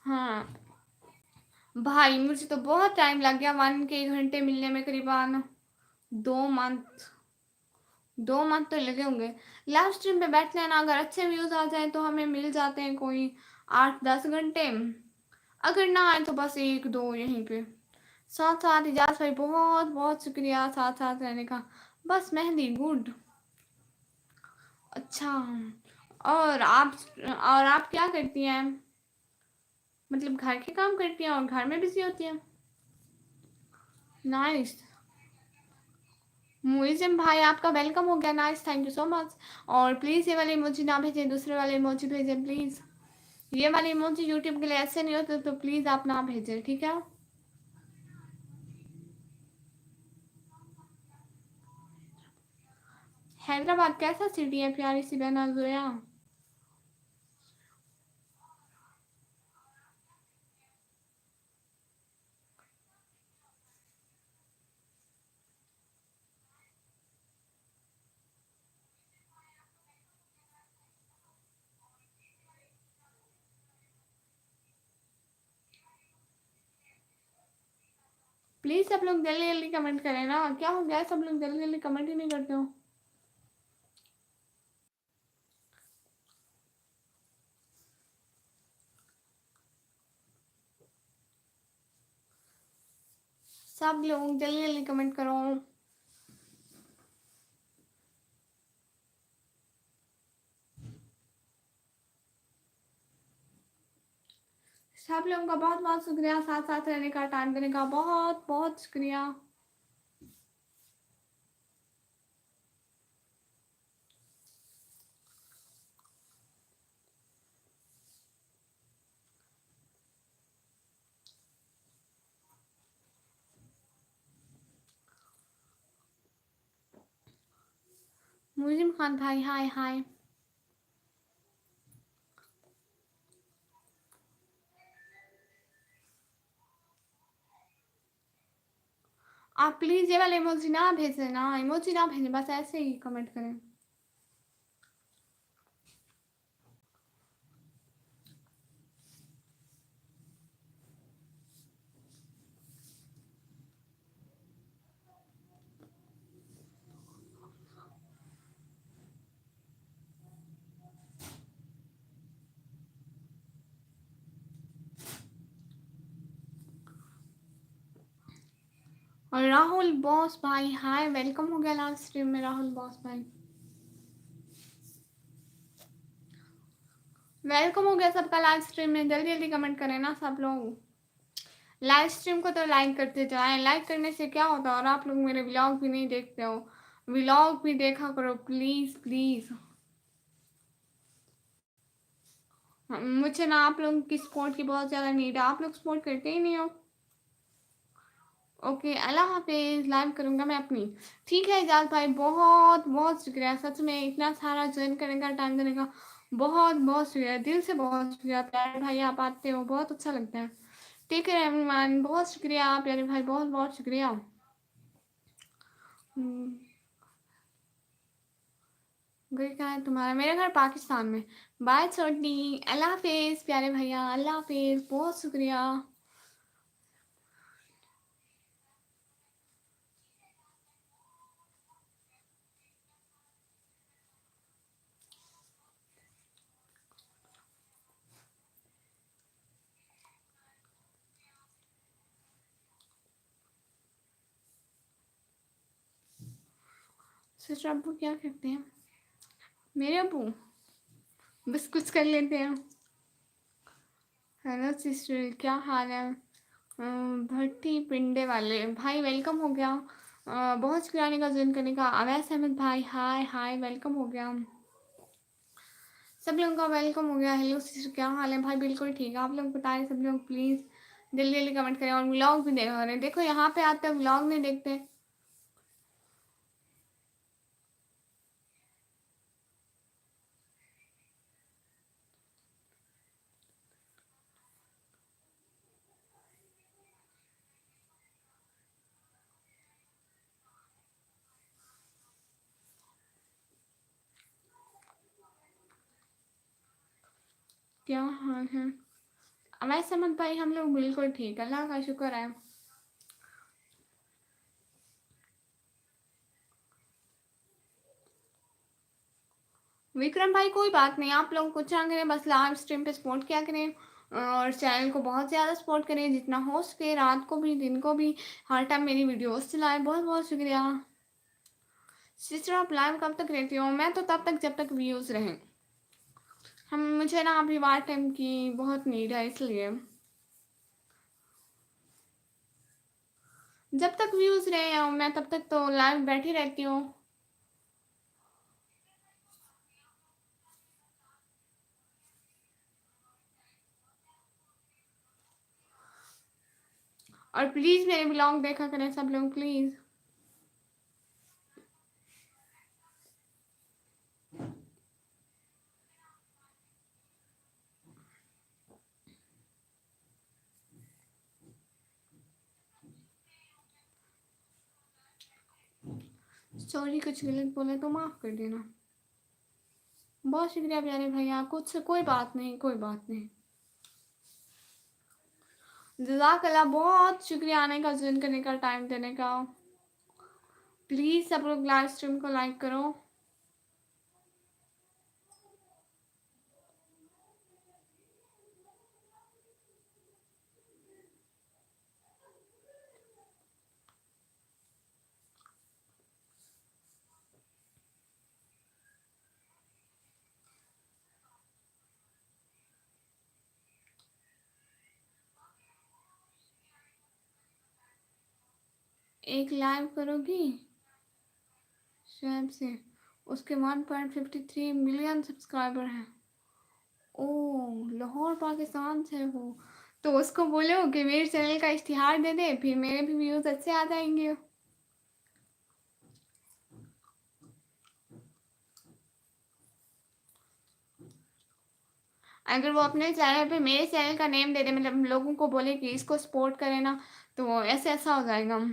हाँ भाई, मुझे तो बहुत टाइम लग गया 1 के घंटे मिलने में, करीबन 2 मंथ, 2 मंथ तो लगे होंगे। लाइव स्ट्रीम पे बैठते हैं ना, अगर अच्छे व्यूज आ जाए तो हमें मिल जाते हैं कोई 8-10 घंटे, अगर ना आए तो बस 1-2 यहीं पे। साथ साथ इजाज भाई, बहुत बहुत शुक्रिया साथ साथ रहने का। बस मेहंदी, गुड। अच्छा, और आप क्या करती हैं, मतलब घर के काम करती हैं और घर में बिजी होती हैं? नाइस। मुइज़म भाई आपका वेलकम हो गया, nice, thank you so much. और प्लीज़ ये वाले इमोजी ना भेजें, दूसरे वाले इमोजी भेजें प्लीज़। ये वाले इमोजी यूट्यूब के लिए ऐसे नहीं होते, तो प्लीज़ आप ना भेजें, ठीक है। हैदराबाद कैसा सिटी है प्यारी सी बहना जोया? प्लीज़ सब लोग जल्दी जल्दी कमेंट करें ना, क्या हो गया सब लोग जल्दी जल्दी कमेंट ही नहीं करते हो। सब लोग जल्दी जल्दी कमेंट करो। सब लोगों का बहुत बहुत शुक्रिया, साथ साथ रहने का, टाइम देने का, बहुत बहुत शुक्रिया। मुजिम खान भाई हाय हाय। आप प्लीज़ ये वाले इमोजी ना भेजें ना, इमोजी ना भेजें, बस ऐसे ही कमेंट करें। और राहुल बॉस भाई हाय, वेलकम हो गया लाइव स्ट्रीम में राहुल बॉस भाई, वेलकम हो गया सबका लाइव स्ट्रीम में। जल्दी जल्दी कमेंट करें ना सब लोग। लाइव स्ट्रीम को तो लाइक करते जाएं, लाइक करने से क्या होता है, और आप लोग मेरे व्लॉग भी नहीं देखते हो, व्लॉग भी देखा करो प्लीज़ प्लीज़। मुझे ना आप लोगों की सपोर्ट की बहुत ज़्यादा नीड है, आप लोग सपोर्ट करते ही नहीं हो। ओके अल्लाह हाफिज़, लाइव करूँगा मैं अपनी। ठीक है इजाज़ भाई, बहुत बहुत शुक्रिया सच में, इतना सारा ज्वाइन करने का, टाइम देने का, बहुत बहुत शुक्रिया, दिल से बहुत शुक्रिया प्यारे भाई, आप आते हो बहुत अच्छा लगता है। टेक केयर एवरीवन, बहुत शुक्रिया प्यारे भाई, बहुत बहुत शुक्रिया। घर कहाँ है तुम्हारा? मेरा घर पाकिस्तान में। बाय छोटी, अल्लाह हाफिज़ प्यारे भैया, अल्लाह हाफिज़, बहुत शुक्रिया। सिस्टर अब्बू क्या करते हैं? मेरे अब्बू बस कुछ कर लेते हैं। हेलो सिस्टर क्या हाल है? भट्टी पिंडे वाले भाई वेलकम हो गया। बहुत शुक्रिया आने का, ज्वाइन करने का। अवैस अहमद भाई हाय हाय, वेलकम हो गया। सब लोगों का वेलकम हो गया। हेलो सिस्टर क्या हाल है? भाई बिल्कुल ठीक है, आप लोग बताएं सब लोग प्लीज़ जल्दी जल्दी कमेंट करें, और व्लॉग भी देखा करें। देखो यहाँ पे आते हैं व्लॉग नहीं देखते। क्या हाल है? अवैस अहमद भाई हम लोग बिल्कुल ठीक, अल्लाह का शुक्र है। विक्रम भाई कोई बात नहीं, आप लोग कुछ ना करें, बस लाइव स्ट्रीम पे सपोर्ट किया करें, और चैनल को बहुत ज़्यादा सपोर्ट करें जितना हो सके, रात को भी दिन को भी, हर टाइम मेरी वीडियोस चलाएं। बहुत बहुत शुक्रिया। सिस्टर आप लाइव कब तक रहती हो? मैं तो तब तक जब तक व्यूज़ रहें। हम मुझे ना अभी वार टाइम की बहुत नीड है, इसलिए जब तक व्यूज रहे हो मैं तब तक तो लाइव बैठी रहती हूँ। और प्लीज मेरे ब्लॉग देखा करें सब लोग प्लीज। सॉरी कुछ गलत बोले तो माफ कर देना। बहुत शुक्रिया प्यारे भैया, कुछ कोई बात नहीं कोई बात नहीं। जज़ाकल्लाह, बहुत शुक्रिया आने का, ज्वाइन करने का, टाइम देने का। प्लीज सब लोग लाइव स्ट्रीम को लाइक करो। एक लाइव करोगी शायद से, उसके 1.53 मिलियन सब्सक्राइबर हैं। ओ, लाहौर पाकिस्तान से हो, तो उसको बोलो कि मेरे चैनल का इश्तिहार दे दे, फिर मेरे भी व्यूज अच्छे आ जाएंगे। अगर वो अपने चैनल पे मेरे चैनल का नेम दे दे, मतलब लोगों को बोले कि इसको सपोर्ट करे ना, तो ऐसे ऐसा हो जाएगा।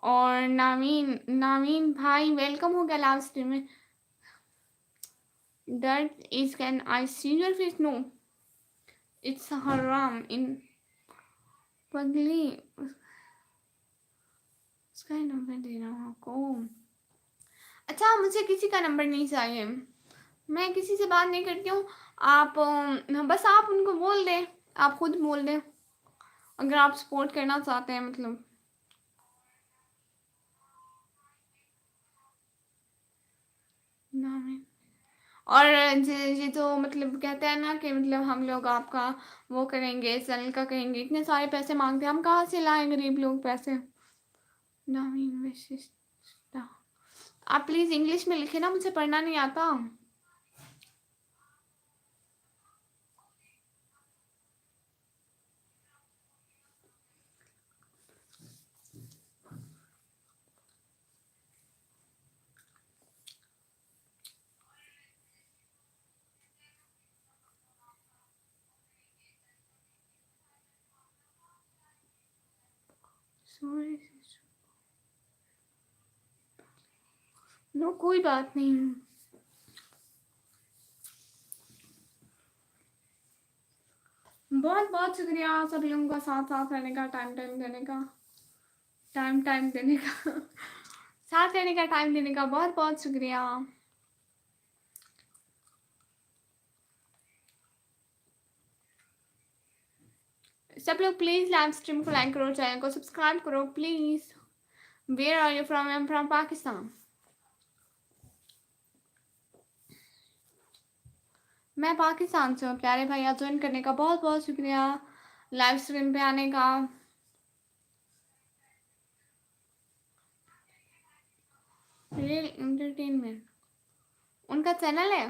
और नामीन नामीन भाई वेलकम हो गया लाइव स्ट्रीम में। That is can I see your face, no it's हराम इन पगली। उसका ही नंबर दे रहा हूँ आपको। अच्छा, मुझे किसी का नंबर नहीं चाहिए, मैं किसी से बात नहीं करती हूँ। आप बस आप उनको बोल दें, आप खुद बोल दें अगर आप सपोर्ट करना चाहते हैं, मतलब। नाम है। और ये जो मतलब कहते हैं ना कि मतलब हम लोग आपका वो करेंगे, चैनल का करेंगे, इतने सारे पैसे मांगते हैं, हम कहाँ से लाएं गरीब लोग पैसे। नामीन विशिष्टा, आप प्लीज इंग्लिश में लिखे ना, मुझे पढ़ना नहीं आता। नो कोई बात नहीं। बहुत बहुत शुक्रिया सब लोगों का साथ साथ रहने का, टाइम टाइम देने का, टाइम टाइम देने का साथ रहने का, टाइम देने का, बहुत बहुत शुक्रिया। सब लोग प्लीज लाइव स्ट्रीम को लाइक करो, चैनल को सब्सक्राइब करो please. Where are you from? I am from Pakistan. मैं पाकिस्तान से हूँ प्यारे भैया, ज्वाइन करने का बहुत बहुत शुक्रिया, लाइव स्ट्रीम पे आने का। रियल एंटरटेनमेंट उनका चैनल है।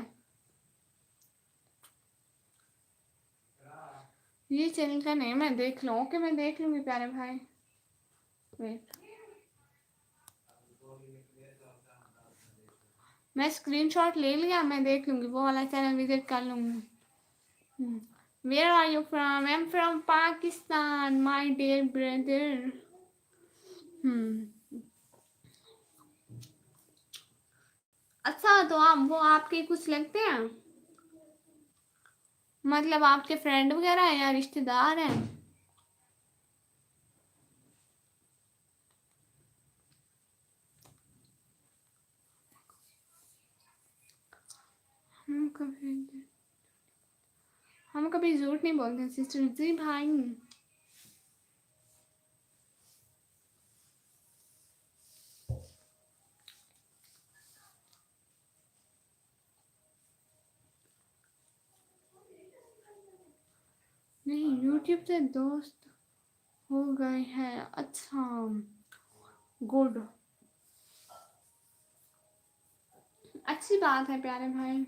ये चैनल का नेम है, देख लो। ओके, मैं देख लूंगी प्यारे भाई। वेट, मैं स्क्रीनशॉट ले लिया, मैं देख लूंगी, वो वाला चैनल विजिट कर लूंगी। Where are you from? I am from Pakistan my dear brother. अच्छा, तो आप वो आपके कुछ लगते हैं, मतलब आपके फ्रेंड वगैरह हैं या रिश्तेदार हैं? हम कभी हम कभी झूठ नहीं बोलते सिस्टर जी भाई। नहीं, यूट्यूब से दोस्त हो गए हैं। अच्छा, गुड, अच्छी बात है प्यारे भाई।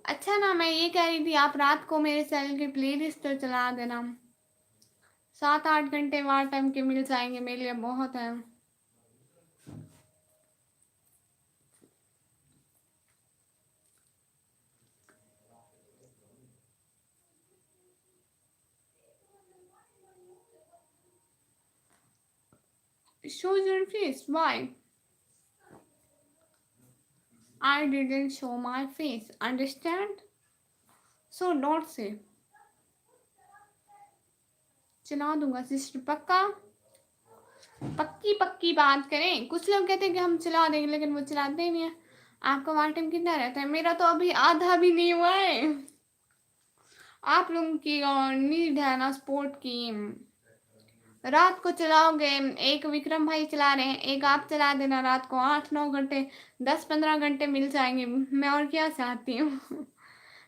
अच्छा ना, मैं ये कह रही थी आप रात को मेरे चैनल की प्लेलिस्ट तो चला देना। 7-8 घंटे वहाँ टाइम के मिल जाएंगे, मेरे लिए बहुत है। Show your face. Why? I didn't show my face. Understand? So don't say. चला दूंगा सिस्टर, पक्का। पक्की पक्की बात करें। कुछ लोग कहते हैं कि हम चला देंगे, लेकिन वो चलाते ही नहीं है। आपका वहाँ टाइम कितना रहता है? मेरा तो अभी आधा भी नहीं हुआ है। आप लोगों की नीड है ना स्पोर्ट की। रात को चलाओगे, एक विक्रम भाई चला रहे हैं, एक आप चला देना। रात को 8-9 घंटे, 10-15 घंटे मिल जाएंगे। मैं और क्या चाहती हूँ।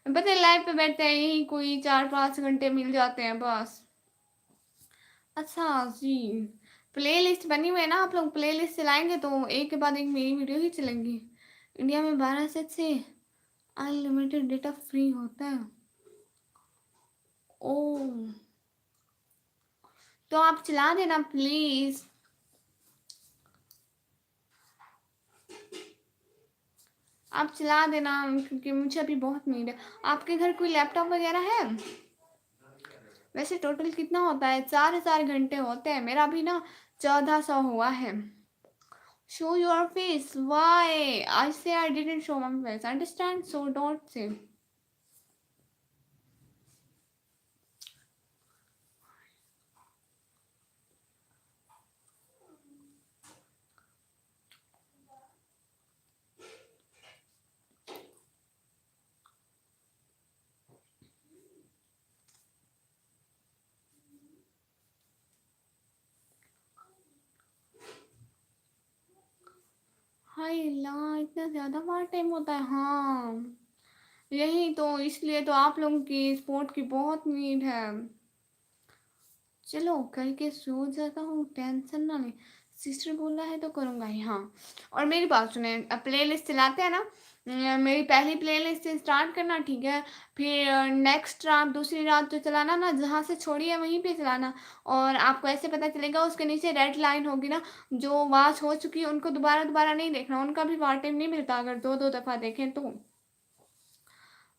पता है लाइव पे बैठते हैं यही कोई 4-5 घंटे मिल जाते हैं बस। अच्छा जी, प्ले लिस्ट बनी हुई है ना, आप लोग प्ले लिस्ट चलाएंगे तो एक के बाद एक मेरी वीडियो ही चलेंगी। इंडिया में 12 से अनलिमिटेड डेटा फ्री होता है। ओ, तो आप चला देना प्लीज। आप चला देना क्योंकि मुझे अभी बहुत नीड है। आपके घर कोई लैपटॉप वगैरह है? वैसे टोटल कितना होता है? 4,000 घंटे होते हैं। मेरा भी ना 1400 हुआ है। Show your face. Why? I say I didn't show my face. Understand? So don't say. हाय अल्लाह, इतना ज़्यादा पार्ट टाइम होता है। हाँ, यही तो, इसलिए तो आप लोगों की सपोर्ट की बहुत नीड है। चलो करके सो जाता हूँ, टेंशन ना ले। सिस्टर बोला है तो करूँगा ही। हाँ, और मेरी बात सुने, प्ले लिस्ट चलाते हैं ना, मेरी पहली प्ले लिस्ट से स्टार्ट करना, ठीक है? फिर नेक्स्ट रात, दूसरी रात जो चलाना ना, जहाँ से छोड़ी है वहीं पे चलाना। और आपको ऐसे पता चलेगा, उसके नीचे रेड लाइन होगी ना, जो वॉच हो चुकी है उनको दोबारा दोबारा नहीं देखना, उनका भी वार टाइम नहीं मिलता अगर दो दो दफ़ा देखें तो।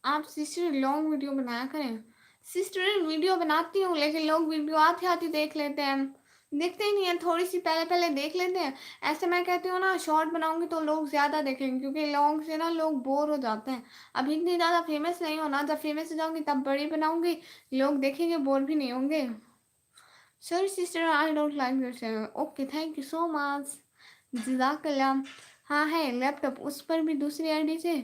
आप सिस्टर लॉन्ग वीडियो बनाया करें। सिस्टर वीडियो बनाती हूँ, लेकिन लोग वीडियो आती आती देख लेते हैं, देखते ही नहीं है। थोड़ी सी पहले पहले देख लेते हैं। ऐसे मैं कहती हूँ ना, शॉर्ट बनाऊंगी तो लोग ज़्यादा देखेंगे, क्योंकि लॉन्ग से ना लोग बोर हो जाते हैं। अभी इतनी ज़्यादा फेमस नहीं हो ना, जब फेमस हो जाऊंगी तब बड़ी बनाऊंगी, लोग देखेंगे, बोर भी नहीं होंगे। Sorry sister, I don't like your channel. Okay, thank you so much, जज़ाकल्ला। हाँ है लैपटॉप, उस पर भी दूसरी आईडी से,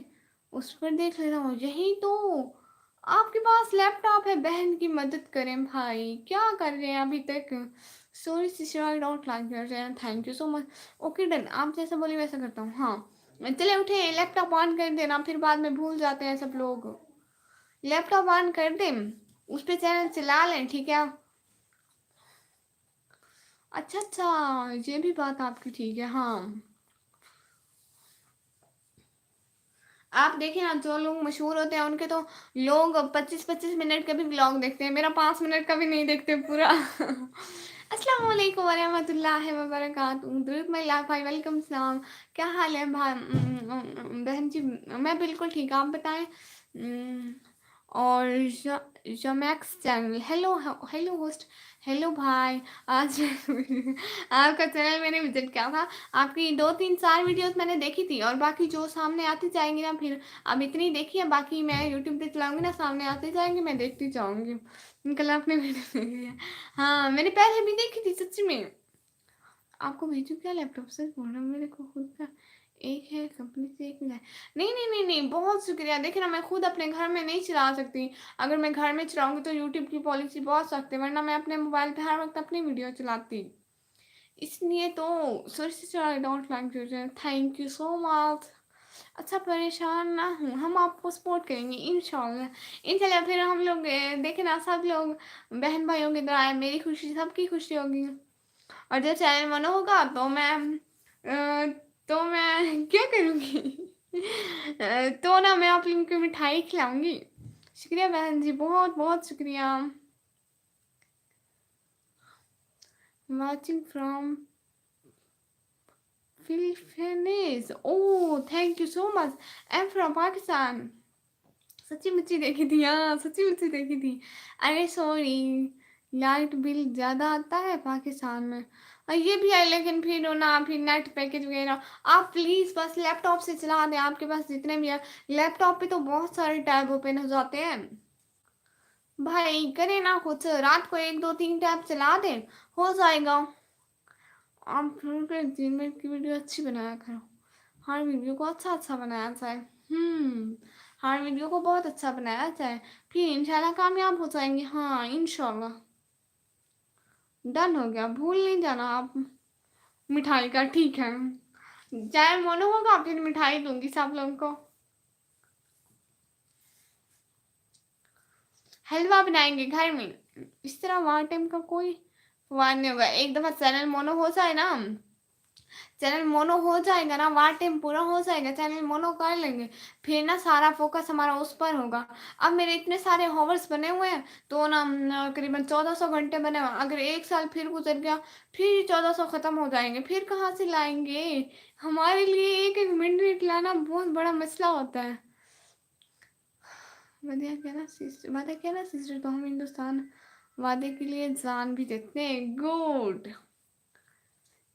उस पर देख लेना हूँ। यही तो, आपके पास लैपटॉप है, बहन की मदद करें भाई, क्या कर रहे हैं अभी तक? Sorry sister, I don't like your channel, thank you so much. Okay done, आप जैसा बोलिए वैसा करता हूँ। हाँ चले उठे, लैपटॉप ऑन कर देना, फिर बाद में भूल जाते हैं सब लोग। लैपटॉप ऑन कर दें, उस पर चैनल चला लें, ठीक है? अच्छा अच्छा, ये भी बात आपकी ठीक है। हाँ, आप देखिए ना, जो लोग मशहूर होते हैं उनके तो लोग 25-25 मिनट का भी ब्लॉग देखते हैं, मेरा 5 मिनट का भी नहीं देखते पूरा। अस्सलाम वालेकुम वरहमतुल्लाहि वबरकातुहू। दुरूद माय लाइफ भाई, वेलकम सलाम। क्या हाल है भाई? बहन जी, मैं बिल्कुल ठीक, आप बताएं। और जमैक्स channel, hello hello host, hello भाई। आज आपका चैनल मैंने विजिट किया था, आपकी 2-3-4 वीडियोस मैंने देखी थी, और बाकी जो सामने आती जाएंगी ना, फिर अब इतनी देखी है, बाकी मैं यूट्यूब पे चलाऊंगी ना, सामने आते जाएंगे, मैं देखती जाऊंगी। कल आपने वीडियो देखी है? हाँ, मैंने पहले भी देखी थी सच में। आपको भेजू क्या लैपटॉप? सच बोल रहा हूँ, मेरे को खुद का एक है, कंपनी से एक मिला है। नहीं नहीं नहीं नहीं, बहुत शुक्रिया। देखिए ना, मैं खुद अपने घर में नहीं चला सकती। अगर मैं घर में चलाऊंगी तो यूट्यूब की पॉलिसी बहुत सख्त है, वरना मैं अपने मोबाइल पे हर वक्त अपनी वीडियो चलाती। इसलिए तो, sorry sister, I don't like your channel, thank you so much. अच्छा परेशान ना हो, हम आपको सपोर्ट करेंगे इंशाल्लाह। इंशाल्लाह फिर हम लोग देखें ना, सब लोग बहन भाइयों की तरह मेरी खुशी सबकी खुशी होगी। और जब चैनल मोनो होगा तो मैं क्या करूँगी? तो ना मैं आप लोगों को मिठाई खिलाऊँगी। शुक्रिया बहन जी, बहुत-बहुत शुक्रिया। Watching from Philippines. Oh! Thank you so much. I am from Pakistan. सच्ची-मुच्ची देखी थी, हाँ, सच्ची-मुच्ची देखी थी। अरे सॉरी, लाइट बिल ज़्यादा आता है पाकिस्तान में। ये भी है लेकिन फिर वो ना फिर नेट पैकेज वगैरह आप प्लीज़ बस लैपटॉप से चला दें, आपके पास जितने भी हैं। लैपटॉप पे तो बहुत सारे टैब ओपन हो जाते हैं। भाई करें ना कुछ, रात को 1, 2, 3 टैब चला दें, हो जाएगा। आप जीमेल की वीडियो अच्छी बनाया करो। हर वीडियो को अच्छा-अच्छा बनाया जाए। हर वीडियो को बहुत अच्छा बनाया जाए, फिर इंशाल्लाह कामयाब हो जाएँगे। हाँ, इंशाल्लाह। डन हो गया, भूल नहीं जाना आप मिठाई का, ठीक है। चाहे मोनो होगा फिर मिठाई दूँगी सब लोगों को। हलवा बनाएँगे घर में। इस तरह वार टाइम का कोई वार नहीं होगा। एक दफ़ा चैनल मोनो हो जाए ना, चैनल मोनो हो जाएगा ना, वार टाइम पूरा हो जाएगा, चैनल मोनो कर लेंगे, फिर ना सारा फोकस हमारा उस पर होगा। अब मेरे इतने सारे हॉवर्स बने हुए हैं, तो ना करीबन 1400 घंटे बने हुए हैं। अगर 1 साल फिर गुजर गया, फिर 1400 खत्म हो जाएंगे, फिर कहाँ से लाएंगे? हमारे लिए एक एक मिनट लाना बहुत बड़ा मसला होता है। वादा क्या ना सिस्टर, तो हम हिंदुस्तान वादे के लिए जान भी देते हैं। गुड।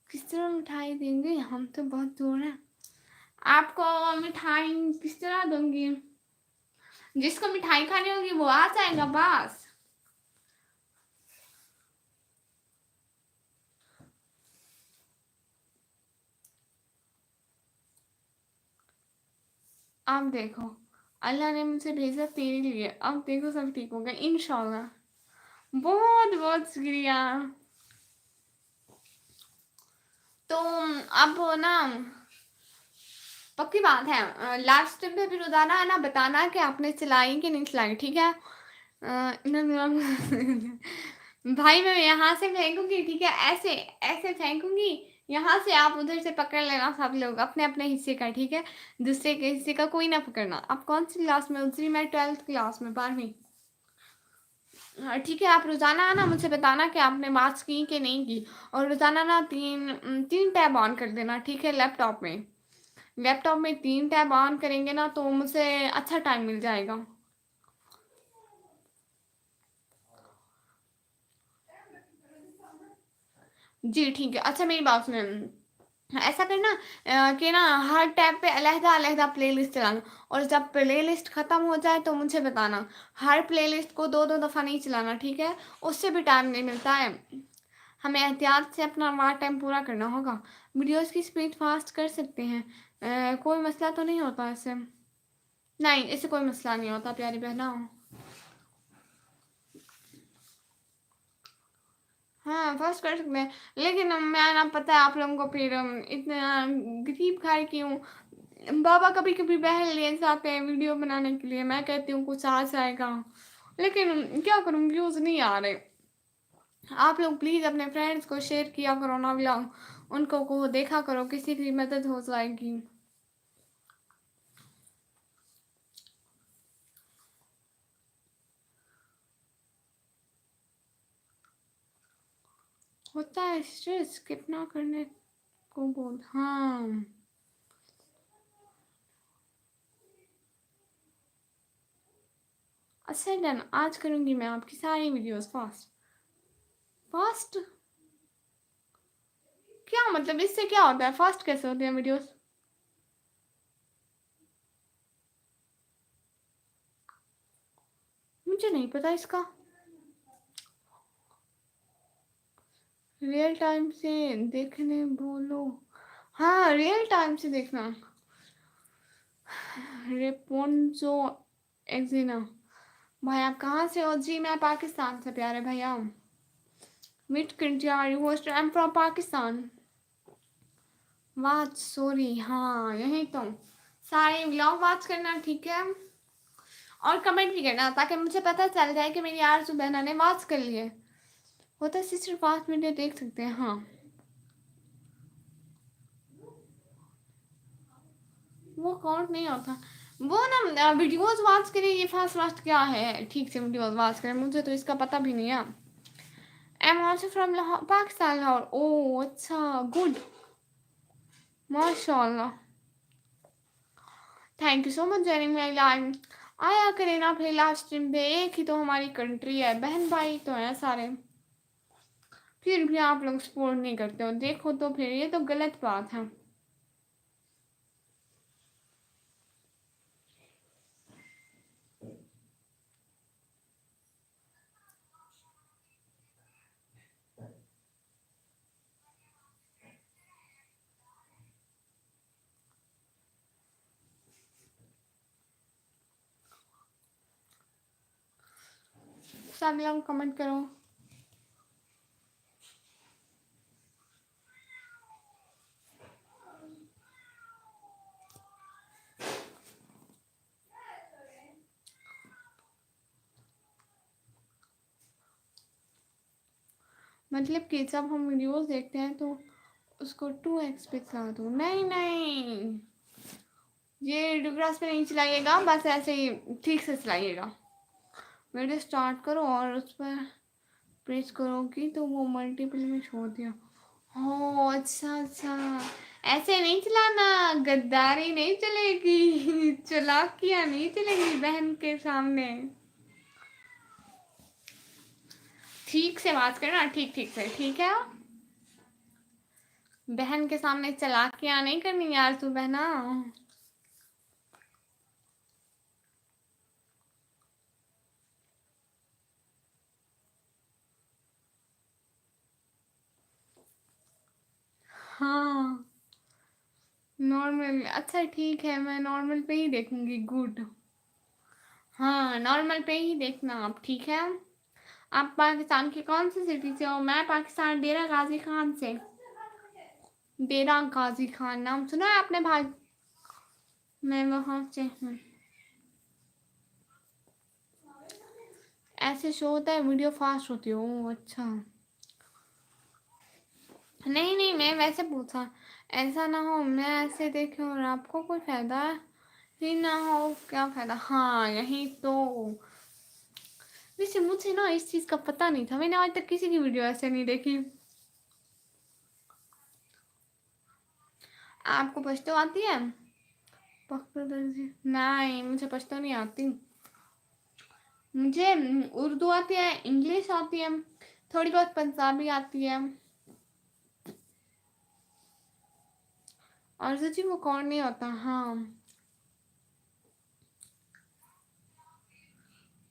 किस तरह मिठाई देंगे, हम तो बहुत दूर हैं। आपको मिठाई किस तरह दूँगी? जिसको मिठाई खानी होगी वो आ जाएगा बस। अब देखो, अल्लाह ने मुझे भेजा तेरे लिए, अब देखो सब ठीक होगा इंशाल्लाह। बहुत-बहुत शुक्रिया। तो अब ना पक्की बात है, लास्ट टाइम पे भी रोज़ाना है ना बताना कि आपने चलाई कि नहीं चलाई, ठीक है? भाई मैं यहाँ से फेंकूँगी, ठीक है? ऐसे, ऐसे फेंकूँगी, यहाँ से आप उधर से पकड़ लेना सब लोग अपने-अपने हिस्से का, ठीक है? दूसरे के हिस्से का कोई ना पकड़ना। आप कौन-सी क्लास में हो? जी मैं 12th क्लास में 12वीं। हाँ, ठीक है, आप रोज़ाना ना मुझे बताना कि आपने मार्क्स की कि नहीं की, और रोज़ाना ना 3 टैब ऑन कर देना, ठीक है, लैपटॉप में। लैपटॉप में 3 टैब ऑन करेंगे ना तो मुझे अच्छा टाइम मिल जाएगा। जी, ठीक है। अच्छा मेरी बात सुनें, ऐसा करना कि ना हर टैब पे अलग-अलग प्लेलिस्ट चलाना, और जब प्लेलिस्ट खत्म हो जाए तो मुझे बताना। हर प्लेलिस्ट को 2-2 दफ़ा नहीं चलाना, ठीक है? उससे भी टाइम नहीं मिलता है। हमें एहतियात से अपना वहाँ टाइम पूरा करना होगा। वीडियोज़ की स्पीड फ़ास्ट कर सकते हैं। कोई मसला तो नहीं होता इससे? नहीं, इससे कोई मसला नहीं होता प्यारी बहनों। हाँ, फ़ास्ट कर सकते हैं। लेकिन मैं ना पता है आप लोगों को फिर इतना गरीब घर की हूँ। बाबा कभी-कभी बहन ले जाते हैं वीडियो बनाने के लिए। मैं कहती हूँ कुछ आ जाएगा। लेकिन क्या करूँ, व्यूज़ नहीं आ रहे। आप लोग प्लीज़ अपने फ्रेंड्स को शेयर किया करो ना व्लॉग। उनको को देखा करो, किसी की मदद हो जाएगी। होता है स्ट्रेस, कितना करने को बोल, हाँ। अच्छा डन, आज करूँगी मैं आपकी सारी वीडियोज़ फ़ास्ट। फ़ास्ट? क्या मतलब, इससे क्या होता है? फ़ास्ट कैसे होती हैं वीडियोज़? मुझे नहीं पता इसका। रियल टाइम से देखने बोलो। हाँ, रियल टाइम से देखना। रेपोंज़ो एक्ज़िना। भाई आप कहाँ से हो? जी मैं पाकिस्तान से प्यारे भैया। Which country are you host? I'm from Pakistan. वाह सॉरी, हाँ यहीं तो सारे व्लॉग वॉच करना, ठीक है, और कमेंट भी करना ताकि मुझे पता चल जाए कि मेरी आरज़ू बहना ने वॉच कर लिए। होता है सिर्फ 5 मिनट देख सकते हैं। हाँ, वो काउंट नहीं होता। वो ना वीडियोस वॉच करें, ये फास्ट फास्ट क्या है, ठीक से वीडियोस वॉच करें, मुझे तो इसका पता भी नहीं है। I am also from Lahore, Pakistan, Lahore. ओ अच्छा, गुड, माशाल्लाह। Thank you so much joining my live. आया करें ना फिर लाइव स्ट्रीम पे, एक ही तो हमारी कंट्री है, बहन भाई तो हैं सारे, फिर भी आप लोग सपोर्ट नहीं करते हो, देखो तो फिर ये तो गलत बात है। सब लोग कमेंट करो। मतलब कि जब हम वीडियोस देखते हैं तो उसको 2x पे चला दो। नहीं नहीं, ये डुग्रास पे नहीं चलाइएगा, बस ऐसे ही ठीक से चलाइएगा। वीडियो स्टार्ट करो और उस पर प्रेस करोगी तो वो मल्टीपल में छोड़ दिया। हो अच्छा अच्छा, ऐसे नहीं चलाना, गद्दारी नहीं चलेगी, चालाकियाँ नहीं चलेगी बहन के सामने। ठीक से बात करना, ठीक ठीक से, ठीक है। बहन के सामने चालाकियाँ नहीं करनी यार तू बहना। हाँ नॉर्मल, अच्छा ठीक है, मैं नॉर्मल पे ही देखूंगी। गुड, हाँ नॉर्मल पे ही देखना आप, ठीक है। आप पाकिस्तान के कौन से सिटी से हो? मैं पाकिस्तान डेरा गाजी खान से। डेरा गाजी खान नाम सुना है आपने भाई? मैं वहाँ से हूँ। ऐसे शो होता है, वीडियो फास्ट होती हो? अच्छा, नहीं नहीं, मैं वैसे पूछा, ऐसा ना हो मैं ऐसे देखे और आपको कोई फायदा ही ना हो। क्या फायदा, हाँ यही तो। वैसे मुझे ना इस चीज़ का पता नहीं था, मैंने आज तक किसी की वीडियो ऐसे नहीं देखी। आपको पश्तो आती है? नहीं, मुझे पश्तो नहीं आती। मुझे उर्दू आती है, इंग्लिश आती है, थोड़ी बहुत पंजाबी आती है, और सच्ची वो कौन नहीं होता। हाँ,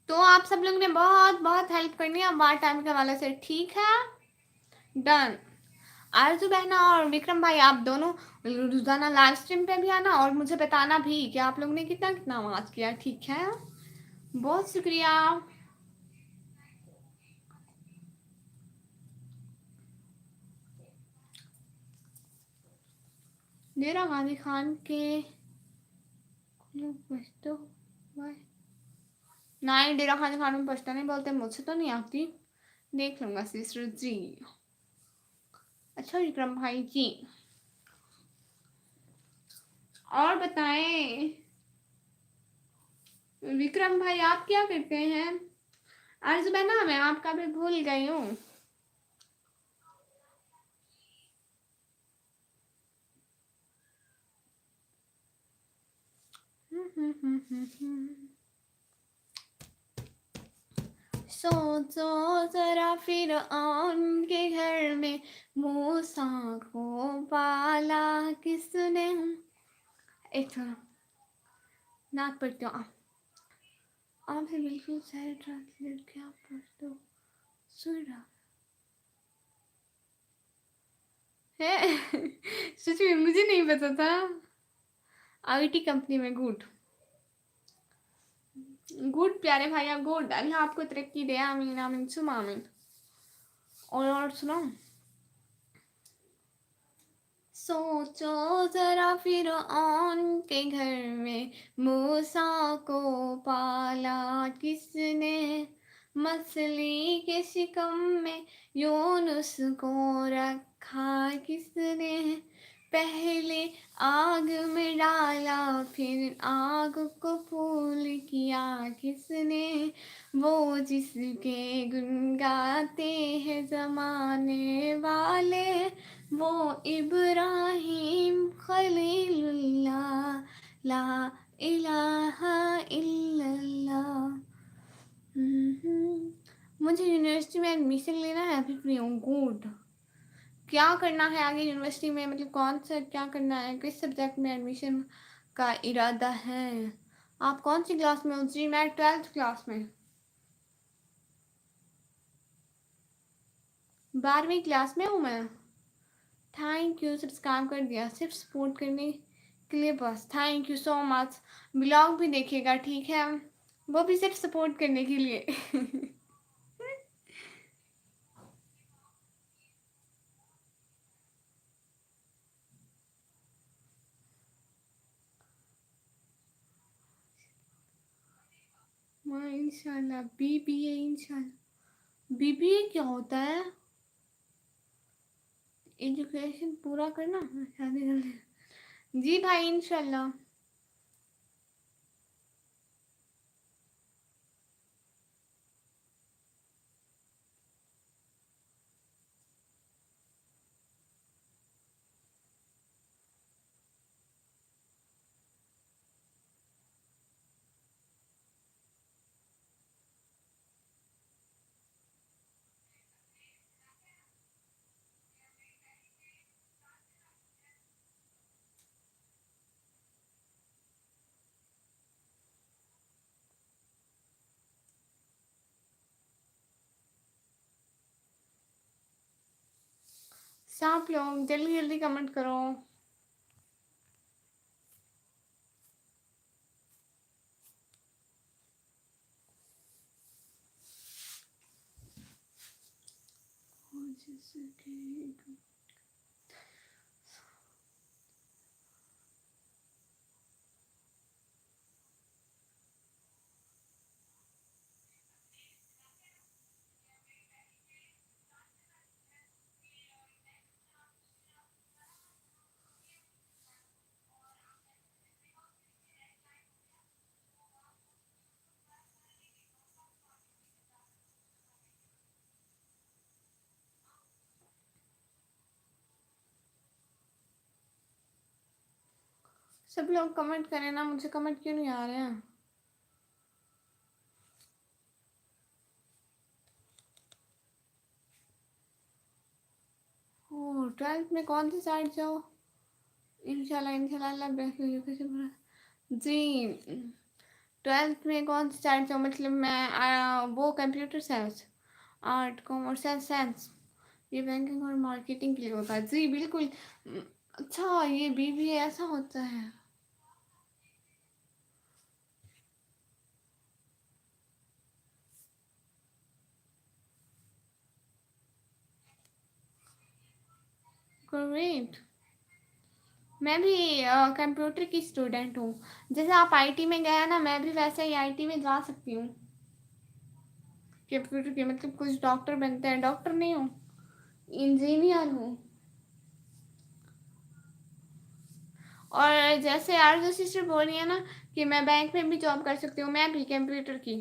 तो आप सब लोग ने बहुत बहुत हेल्प करनी है बार टाइम के हवाले से, ठीक है, डन। आरजू बहना और विक्रम भाई, आप दोनों रोजाना लाइव स्ट्रीम पे भी आना और मुझे बताना भी कि आप लोग ने कितना कितना आवाज किया, ठीक है। बहुत शुक्रिया। डेरा गाजी खान के पश्तो, नहीं डेरा गाजी खान में पश्तो नहीं बोलते, मुझे तो नहीं आती, देख लूंगा सिस्टर जी। अच्छा विक्रम भाई जी, और बताएं विक्रम भाई आप क्या करते हैं? अर्ज बना, मैं आपका भी भूल गई हूँ। सोचो जरा फिर उनके घर में मूसा को पाला किसने। एक नाक पढ़ती हूँ आपसे बिल्कुल सही ट्रांसलेट क्या पढ़ दो सुरा है। सच में मुझे नहीं पता था। आईटी कंपनी में, गुड गुड प्यारे भैया, गुड, अल्लाह आपको तरक्की दे, आमीन आमीन सुम आमीन। और सुनो, सोचो जरा फिरऔन के घर में मूसा को पाला किसने, मछली के शिकम में यूनुस को रखा किसने, पहले आग में डाला फिर आग को फूल किया किसने, वो जिसके गुण गाते हैं जमाने वाले, वो इब्राहिम खलीलुल्लाह, ला इलाहा इल्लल्लाह। मुझे यूनिवर्सिटी में एडमिशन लेना है, अभी फ्री हूँ। गुड। क्या करना है आगे यूनिवर्सिटी में, मतलब कौन सा क्या करना है, किस सब्जेक्ट में एडमिशन का इरादा है? आप कौन सी क्लास में हो? जी मैं 12th क्लास में, 12वीं क्लास में हूँ मैं। थैंक यू, सब्सक्राइब कर दिया सिर्फ सपोर्ट करने के लिए बस। Thank you so much. Blog भी देखिएगा ठीक है, वो भी सिर्फ सपोर्ट करने के लिए। हाँ इंशाल्लाह, बीबीए इंशाल्लाह। बीबीए क्या होता है? एजुकेशन पूरा करना, शादी करना। जी भाई इंशाल्लाह। सब लोग जल्दी जल्दी कमेंट करो। सब लोग कमेंट करें ना, मुझे कमेंट क्यों नहीं आ रहे हैं? ओ 12th में कौन सी साइड जाओ? इंशाल्लाह इंशाल्लाह जी 12th में कौन सी साइड जाओ, मतलब मैं वो computer science, art commerce and science, ये बैंकिंग और मार्केटिंग के लिए होता है। जी बिल्कुल। अच्छा ये बीबीए ऐसा होता है? ग्रेट। मैं भी कंप्यूटर की स्टूडेंट हूँ। जैसे आप आईटी में गया ना, मैं भी वैसे ही आईटी में जा सकती हूँ। कंप्यूटर के मतलब कुछ डॉक्टर बनते हैं, डॉक्टर नहीं हूँ, इंजीनियर हूँ। और जैसे आरजू सिस्टर बोल रही है ना कि मैं बैंक में भी जॉब कर सकती हूँ, मैं भी कंप्यूटर की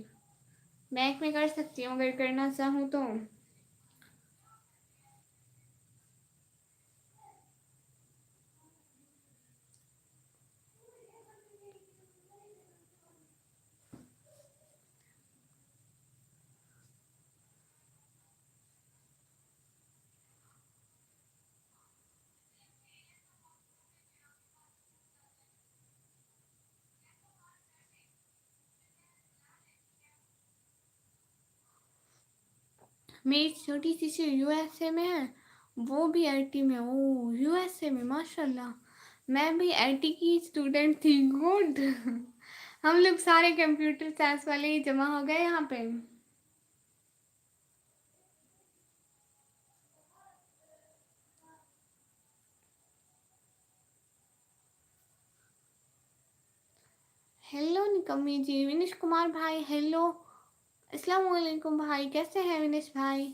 बैंक में कर सकती हूँ अगर करना चाहूँ तो। मेरी छोटी सिस्टर यूएसए में है, वो भी आईटी में। ओ यूएसए में, माशाल्लाह। मैं भी आईटी की स्टूडेंट थी। गुड। हम लोग सारे कंप्यूटर साइंस वाले ही जमा हो गए यहाँ पे। निकम्मी जी। विनीश कुमार भाई हेलो, अस्सलाम वालेकुम भाई, कैसे हैं विनीश भाई?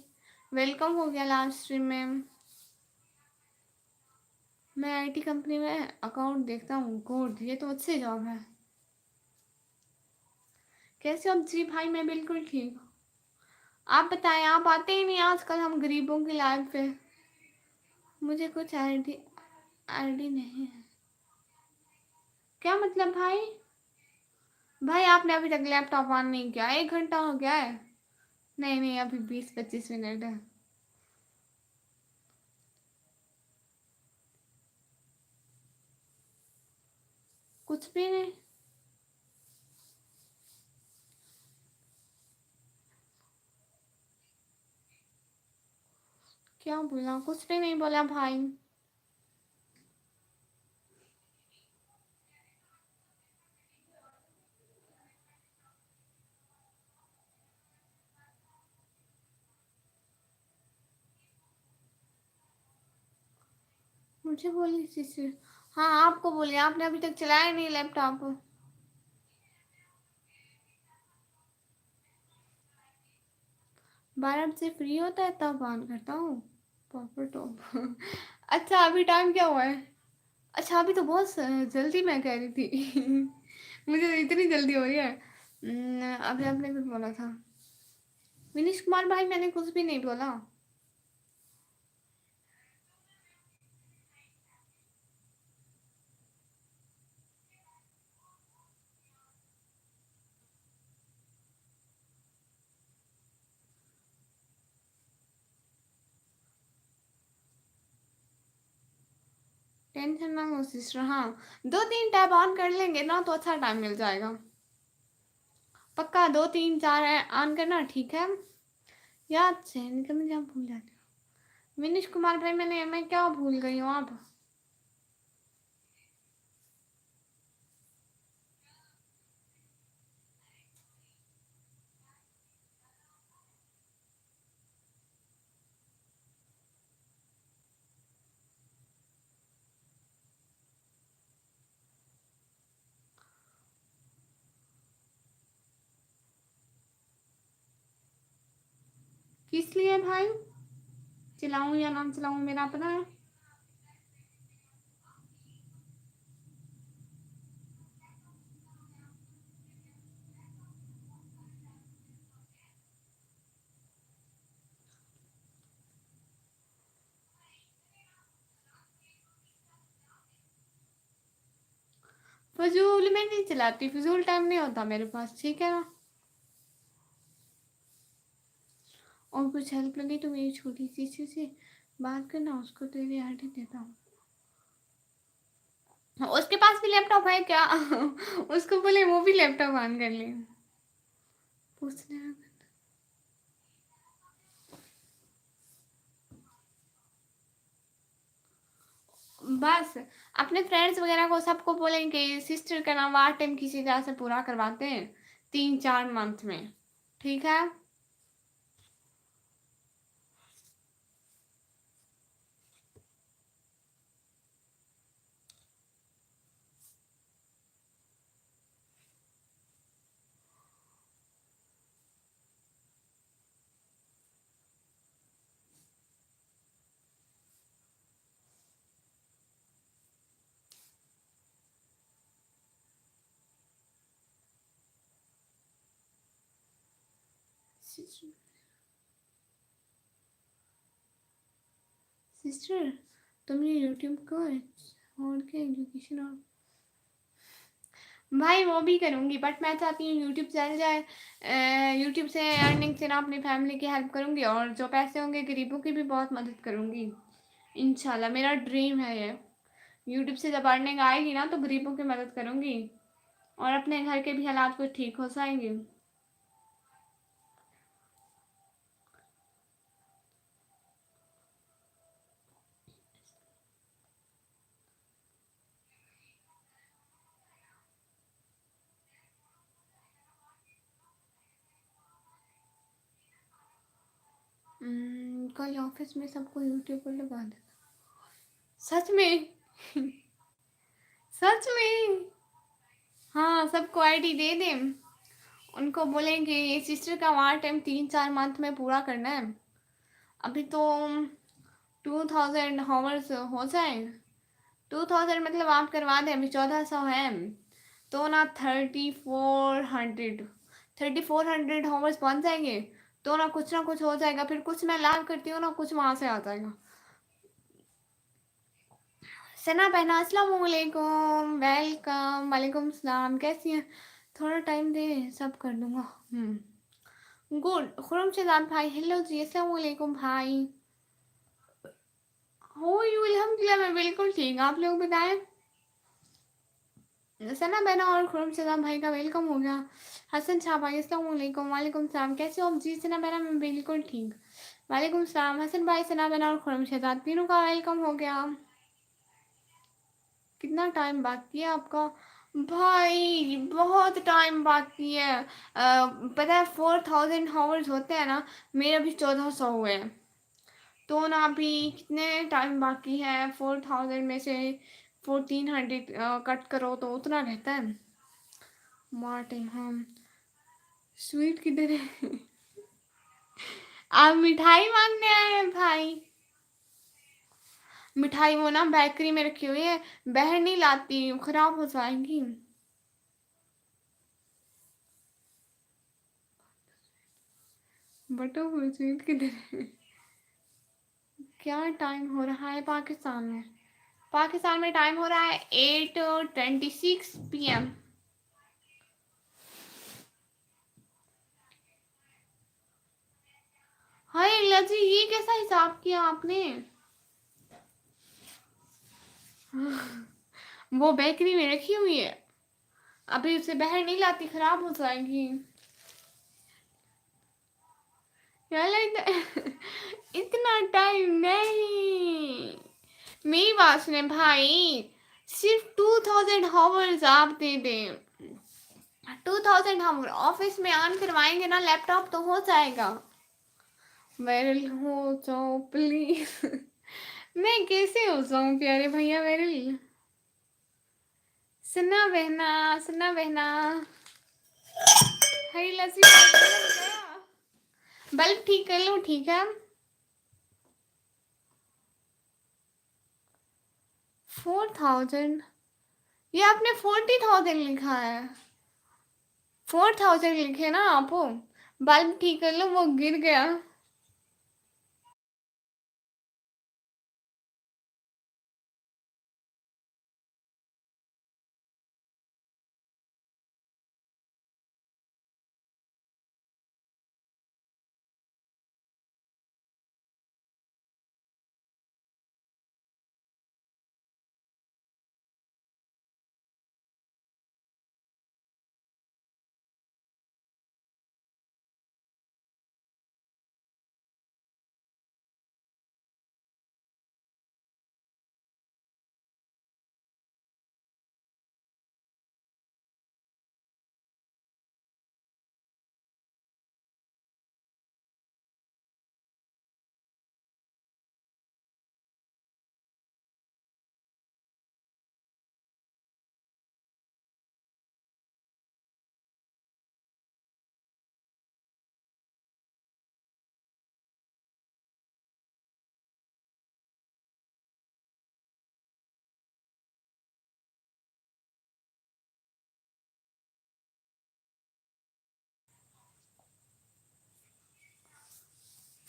वेलकम हो गया लाइव स्ट्रीम में। मैं आईटी कंपनी में अकाउंट देखता हूँ। गुड, ये तो अच्छी जॉब है। कैसे हो आप? जी भाई मैं बिल्कुल ठीक हूँ। आप बताएं, आप आते ही नहीं आजकल हम गरीबों की लाइव पे। मुझे कुछ आईडी आईडी नहीं है। क्या मतलब भाई? भाई आपने अभी तक लैपटॉप ऑन नहीं किया, 1 घंटा हो गया है। नहीं नहीं, अभी 20-25 मिनट है। कुछ भी नहीं। क्या बोला? कुछ भी नहीं बोला भाई। मुझे बोली चीज। हाँ आपको बोलिए, आपने अभी तक चलाया नहीं लैपटॉप। 12 बजे फ्री होता है तब ऑन करता हूँ। Proper top. अच्छा अभी टाइम क्या हुआ है? अच्छा अभी तो बहुत जल्दी मैं कह रही थी। मुझे तो इतनी जल्दी हो रही है। अभी आपने कुछ बोला था। विनीश कुमार भाई मैंने कुछ भी नहीं बोला। 10 ना हो सिस्टर। हाँ 2-3 टैब ऑन कर लेंगे ना तो अच्छा टाइम मिल जाएगा। पक्का 2-3-4 ऑन करना, ठीक है? याद से निकल में क्या भूल जाती हूँ। विनीश कुमार भाई मैं क्या भूल गई हूँ आप? किस लिए भाई? चलाऊं या ना चलाऊं मेरा अपना है। फजूल में नहीं चलाती, फजूल टाइम नहीं होता मेरे पास, ठीक है ना? और कुछ हेल्प लगी तो मेरी छोटी सी से बात करना, उसको तेरी आईडी देता हूँ। उसके पास भी लैपटॉप है क्या? उसको बोले वो भी लैपटॉप ऑन कर ले। पूछने बस अपने फ्रेंड्स वगैरह को सबको बोलेंगे सिस्टर का नाम वार टाइम किसी तरह से पूरा करवाते हैं 3-4 मंथ में, ठीक है? सिस्टर तुमने यूट्यूब को छोड़ के एजुकेशन और भाई वो भी करूँगी, बट मैं चाहती हूँ यूट्यूब चल जाए। यूट्यूब से अर्निंग से ना अपनी फैमिली की हेल्प करूँगी और जो पैसे होंगे गरीबों की भी बहुत मदद करूँगी। इंशाल्लाह मेरा ड्रीम है ये। यूट्यूब से जब अर्निंग आएगी ना तो गरीबों की मदद करूँगी और अपने घर के भी हालात कुछ ठीक हो जाएंगे। कल ऑफिस में सबको यूट्यूब पर लगा दे। सच में? सच में? हाँ, सबको आईडी दे दें, उनको बोलें कि सिस्टर का वहाँ टाइम 3-4 मंथ में पूरा करना है। अभी तो 2000 हॉवर्स हो जाए, 2000 मतलब आप करवा दें, अभी 1400 है तो ना 3400 हॉवर्स पहुँच जाएंगे, तो ना कुछ हो जाएगा, फिर कुछ मैं लाइव करती हूँ ना, कुछ वहाँ से आ जाएगा। सना पहना अस्सलाम वालेकुम, वेलकम, वालेकुम सलाम, कैसी हैं? थोड़ा टाइम दे, सब कर दूंगा। गुड। खुरम शहजाद भाई हेलो जी, अस्सलाम वालेकुम भाई। हो यू? अल्हम्दुलिल्लाह मैं बिल्कुल ठीक, आप लोग बताएं। सना बहना और खुरम शहजाद भाई का वेलकम हो गया। हसन शाह भाई अस्सलाम वालेकुम, वालेकुम सलाम, कैसे हो आप जी? सना बहना मैं बिल्कुल ठीक, वालेकुम सलाम। हसन भाई, सना बहना और खुरम शहजाद तीनों का वेलकम हो गया। कितना टाइम बाकी है आपका? भाई बहुत टाइम बाकी है। पता है 4000 होते हैं ना, मेरे अभी 1400 हुए हैं, तो ना अभी कितने टाइम बाकी है? 4000 में से 1400 कट करो तो उतना रहता है। मार्टिन हम स्वीट किधर है? आप मिठाई मांगने आए हैं भाई? मिठाई वो ना बेकरी में रखी हुई है, बहन नहीं लाती, खराब हो जाएंगी। बटो स्वीट किधर है? क्या टाइम हो रहा है पाकिस्तान में? पाकिस्तान में टाइम हो रहा है 8:26 PM। हाय अल्लाह जी, ये कैसा हिसाब किया आपने? वो बेकरी में रखी हुई है, अभी उसे बाहर नहीं लाती, खराब हो जाएगी। यार इतना टाइम नहीं। मेरी बात सुने भाई, सिर्फ 2000 आप दे दें। 2000 ऑफिस में ऑन करवाएंगे ना लैपटॉप तो हो जाएगा। वायरल हो जाओ प्लीज। मैं कैसे हो जाऊं प्यारे भैया वायरल? सुना बहना, सुना बहना। हरी लस्सी गया, बल्ब ठीक कर लो, ठीक है। 4000, ये आपने 40,000 लिखा है। 4000 लिखे ना आप, बल्ब ठीक कर लो, वो गिर गया।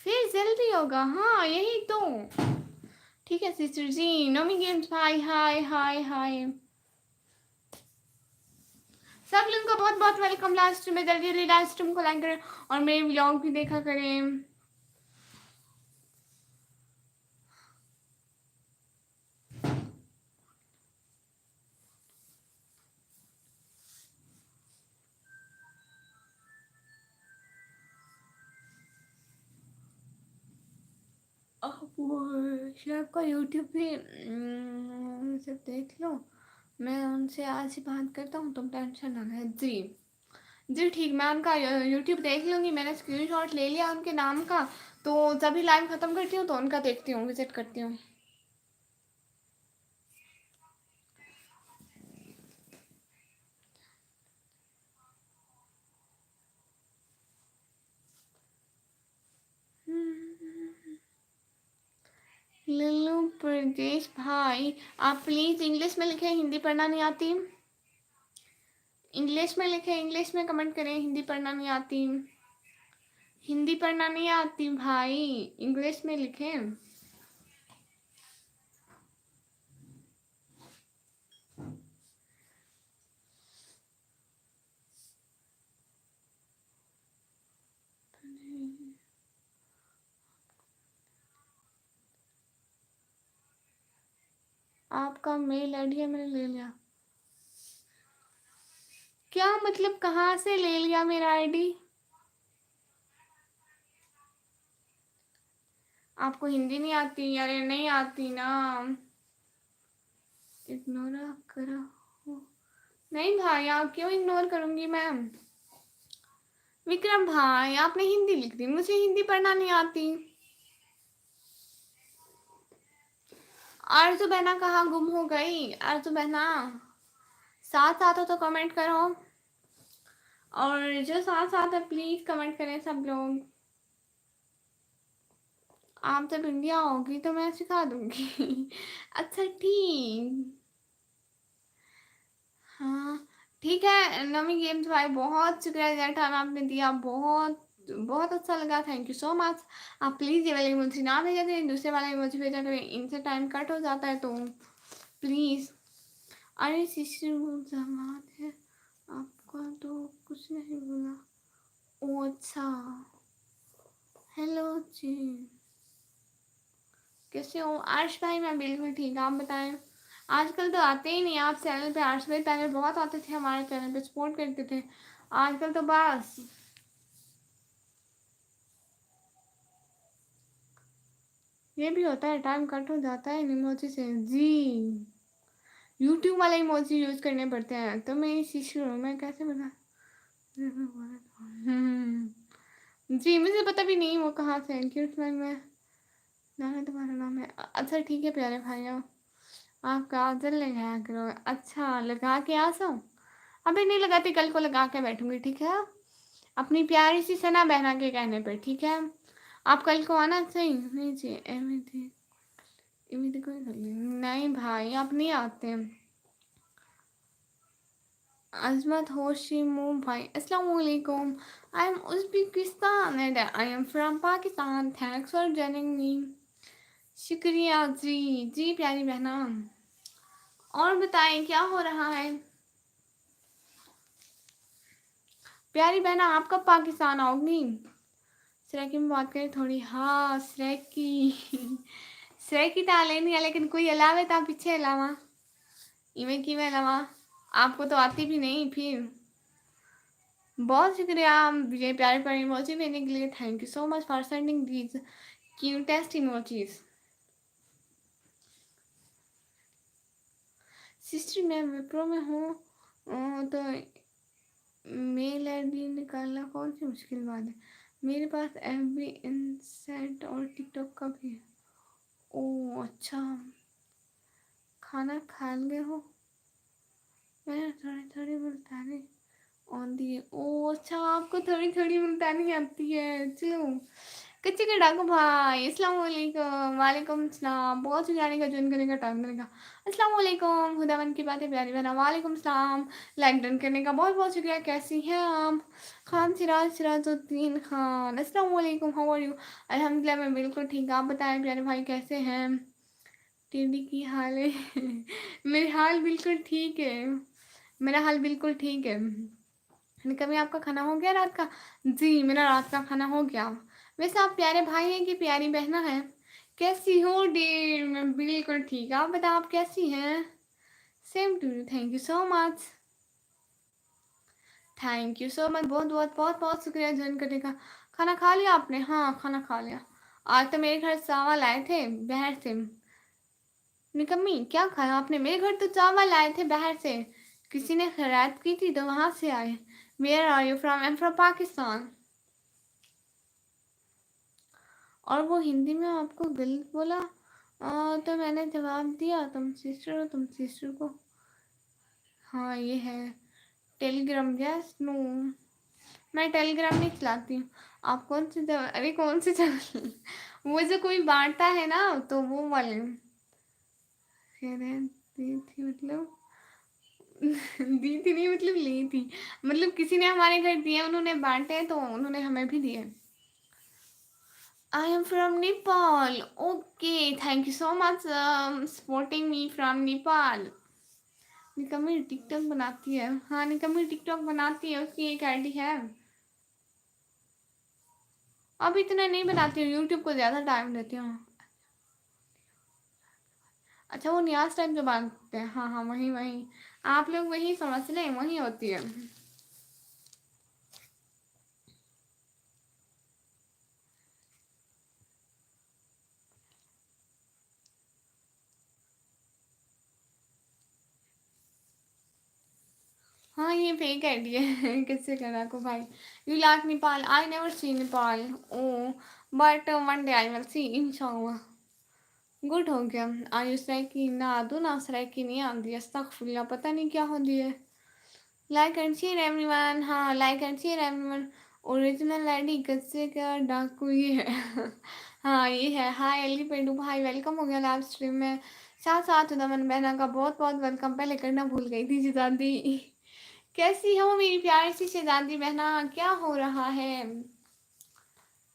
फिर जल्दी होगा, हाँ यही तो। ठीक है सिस्टर जी, नोमी गेम्स भाई, हाय हाय हाय। सब लोगों का बहुत बहुत वेलकम। लास्ट में जल्दी जल्दी लाइव स्ट्रीम को लाइक करें और मेरे व्लॉग भी देखा करें। आपका यूट्यूब पे सब देख लो, मैं उनसे आज ही बात करता हूँ, तुम टेंशन ना लें जी। जी ठीक, मैं उनका यूट्यूब देख लूँगी, मैंने स्क्रीनशॉट ले लिया उनके नाम का, तो जब भी लाइव ख़त्म करती हूँ तो उनका देखती हूँ, विजिट करती हूँ। लल्लू प्रदेश भाई, आप प्लीज इंग्लिश में लिखें, हिंदी पढ़ना नहीं आती। इंग्लिश में लिखें, इंग्लिश में कमेंट करें, हिंदी पढ़ना नहीं आती। हिंदी पढ़ना नहीं आती भाई, इंग्लिश में लिखें। आपका मेल आईडी मैंने ले लिया। क्या मतलब, कहाँ से ले लिया मेरा आईडी? आपको हिंदी नहीं आती? अरे नहीं आती ना, इग्नोर करो। नहीं भाई, आप क्यों इग्नोर करूंगी मैम? विक्रम भाई, आपने हिंदी लिख दी, मुझे हिंदी पढ़ना नहीं आती। आरजू बहना कहाँ गुम हो गई? आरजू बहना, साथ साथ हो तो कमेंट करो, और जो साथ साथ है प्लीज कमेंट करें सब लोग। आप जब इंडिया आओगी तो मैं सिखा दूंगी। अच्छा ठीक, हाँ ठीक है। नमी गेम्स भाई, बहुत शुक्रिया, जरा टाइम आपने दिया, बहुत बहुत अच्छा लगा, थैंक यू सो मच। आप प्लीज़ ये वाले इमोजी ना भेजा करें, दूसरे वाले इमोजी भेजा करें, इनसे टाइम कट हो जाता है तो प्लीज़। अरे शिशु जमात है आपका तो कुछ नहीं बोला। ओ अच्छा, हेलो जी, कैसे हो आर्श भाई? मैं बिल्कुल ठीक, आप बताएं। आजकल तो आते ही नहीं आप चैनल पे। आर्श भाई पहले बहुत आते थे हमारे चैनल पे, सपोर्ट करते थे, आजकल तो बस। ये भी होता है, टाइम कट हो जाता है इमोजी से जी। यूट्यूब वाले इमोजी यूज करने पड़ते हैं, तो मैं शिशु हूँ, मैं कैसे बता। जी मुझे पता भी नहीं वो कहाँ से है, क्यूट में नाम है, तुम्हारा नाम है। अच्छा ठीक है प्यारे भाइयों, आप काजल लगाया करो। अच्छा लगा के आ जाओ? अभी नहीं लगाती, कल को लगा के बैठूंगी, ठीक है? अपनी प्यारी सी सना बहना के कहने पे, ठीक है? आप कल को आना सही। नहीं जी इमित कोई नहीं भाई, आप नहीं आते। अजमत होशिमो भाई, अस्सलाम वालेकुम। I am Uzbekistan and I am from Pakistan, thanks for joining me. शुक्रिया जी। जी प्यारी बहना, और बताएं क्या हो रहा है? प्यारी बहना आप कब पाकिस्तान आओगी? श्रेकी में बात करें थोड़ी। हाँ श्रेकी, श्रेकी तो लेनी है, लेकिन कोई अलावे था पीछे अलावा इवें की में अलावा, आपको तो आती भी नहीं फिर। बहुत शुक्रिया ये प्यारे प्यारे इमोजी देने के लिए, thank you so much for sending these cutest emojis. Sister मैं विप्रो में हूँ, तो मेल आईडी निकालना कौन सी मुश्किल बात है, मेरे पास एफबी इंस्टाग्राम और टिकटॉक का भी है। ओ अच्छा, खाना खा लिए हो? मैं थोड़ी थोड़ी मुल्तानी आती है। ओ अच्छा, आपको थोड़ी थोड़ी मुल्तानी आती है, चलो। कच्चे के डाकू भाई, अस्सलाम वालेकुम। वालेकुम सलाम, बहुत से जाने का ज्वाइन करने का टाइम मिलेगा। अस्सलाम वालेकुम, खुदावन की बातें प्यारी बना। वालेकुम सलाम, लाइक डन करने का बहुत बहुत शुक्रिया। कैसी हैं आप? खान सिराज सिराजुद्दीन खान, अस्सलाम वालेकुम, हाउ आर यू? अल्हम्दुलिल्लाह मैं बिल्कुल ठीक, आप बताएं प्यारे भाई कैसे हैं? टेडी की हाल है? मेरे हाल बिल्कुल ठीक है, मेरा हाल बिल्कुल ठीक है। कभी आपका खाना हो गया रात का? जी मेरा रात का खाना हो गया। वैसे आप प्यारे भाई हैं कि प्यारी बहना है? कैसी हो डियर? मैं बिल्कुल ठीक, आप बताओ आप कैसी हैं? Same to you, thank you so much. Thank you so much, बहुत बहुत बहुत बहुत शुक्रिया ज्वाइन करने का। खाना खा लिया आपने? हाँ खाना खा लिया। आज तो मेरे घर चावल आए थे बाहर से। निकम्मी क्या खाया आपने? मेरे घर तो चावल आए थे बाहर से, किसी ने खैरात की थी तो वहां से आए। Where are you from? I am from Pakistan. और वो हिंदी में आपको गलत बोला, तो मैंने जवाब दिया तुम सिस्टर हो, तुम सिस्टर को। हाँ ये है टेलीग्राम। यस नो, मैं टेलीग्राम नहीं चलाती हूँ। आप कौन सी अरे कौन सी चैनल? वो जो कोई बांटता है ना, तो वो वाले कह रहे हैं, दी थी मतलब दी थी नहीं मतलब ली थी, मतलब किसी ने हमारे घर दिए, उन्होंने बांटे तो उन्होंने हमें भी दिए। आई am from Nepal. Okay, thank you so much supporting me from Nepal. निकम्मी टिकटॉक बनाती है, हाँ निकम्मी टिकटॉक बनाती है, उसकी एक आईडी है। अब इतना नहीं बनाती हूँ, यूट्यूब को ज़्यादा टाइम देती हूँ। अच्छा, वो न्याज टाइप जो बांधते हैं, हाँ हाँ वही वही, आप लोग वही समझ लें, वही होती है। हाँ ये फेक आईडी है किससे करा को भाई। You like Nepal? I never see Nepal. Oh but one day I will see इंशाल्लाह। गुड हो गया। आयुष राय की ना आदू ना सराय की नहीं आंदी, अस्तगफुरुल्लाह, पता नहीं क्या हो दिया। लाइक एंड शेयर एवरीवन, हाँ like and share everyone. Original ID कच्चे का डाकू ये है हाँ ये है। हाय अली पेंडू भाई, वेलकम हो गया लाइव स्ट्रीम में। साथ साथ उदमन बहना का बहुत बहुत वेलकम, पहले करना भूल गई थी जिदादी। कैसी हो मेरी प्यारी सी शहजादी बहना, क्या हो रहा है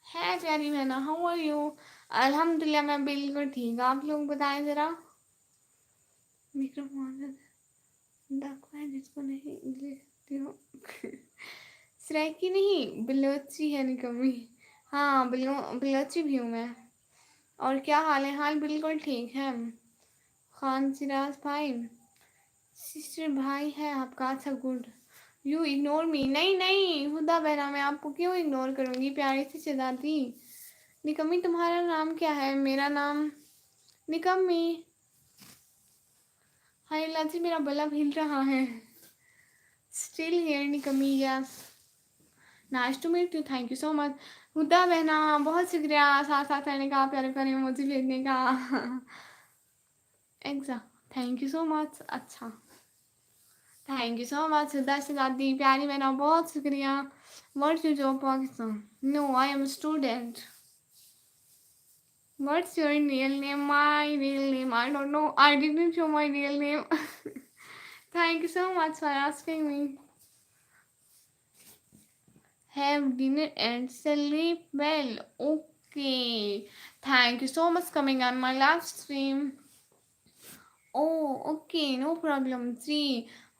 प्यारी बहना, हाउ आर यू? अल्हम्दुलिल्लाह मैं बिल्कुल ठीक, आप लोग बताएं जरा। मिक्रोफोन डाकू है जिसको नहीं लिखती हो सराइकी नहीं, बलोची है निकम्मी। हाँ बलोची भी हूँ मैं। और क्या हाल है? हाल बिल्कुल ठीक है। खान सिराज भाई, सिस्टर भाई है आपका, अच्छा गुड। You ignore me? नहीं नहीं हुदा बहना, मैं आपको क्यों इग्नोर करूँगी प्यारी सी शहजादी। निकम्मी तुम्हारा नाम क्या है? मेरा नाम निकम्मी। हाय लाजी, मेरा बल्ब हिल रहा है। स्टिल हियर निकम्मी, yes. Nice to meet you, thank you so much. Huda बहना बहुत शुक्रिया साथ साथ रहने का, प्यारे प्यारे मुझे भेजने का एग्जा, थैंक यू सो मच। अच्छा thank you so much Huda से दादी, प्यारी बहना बहुत शुक्रिया। What's your job Pakistan? No I am student. What's your real name? My real name, I don't know. I didn't show my real name. Thank you so much for asking me. Have dinner and sleep well. Okay. Thank you so much coming on my live stream. Oh, okay, no problem. जी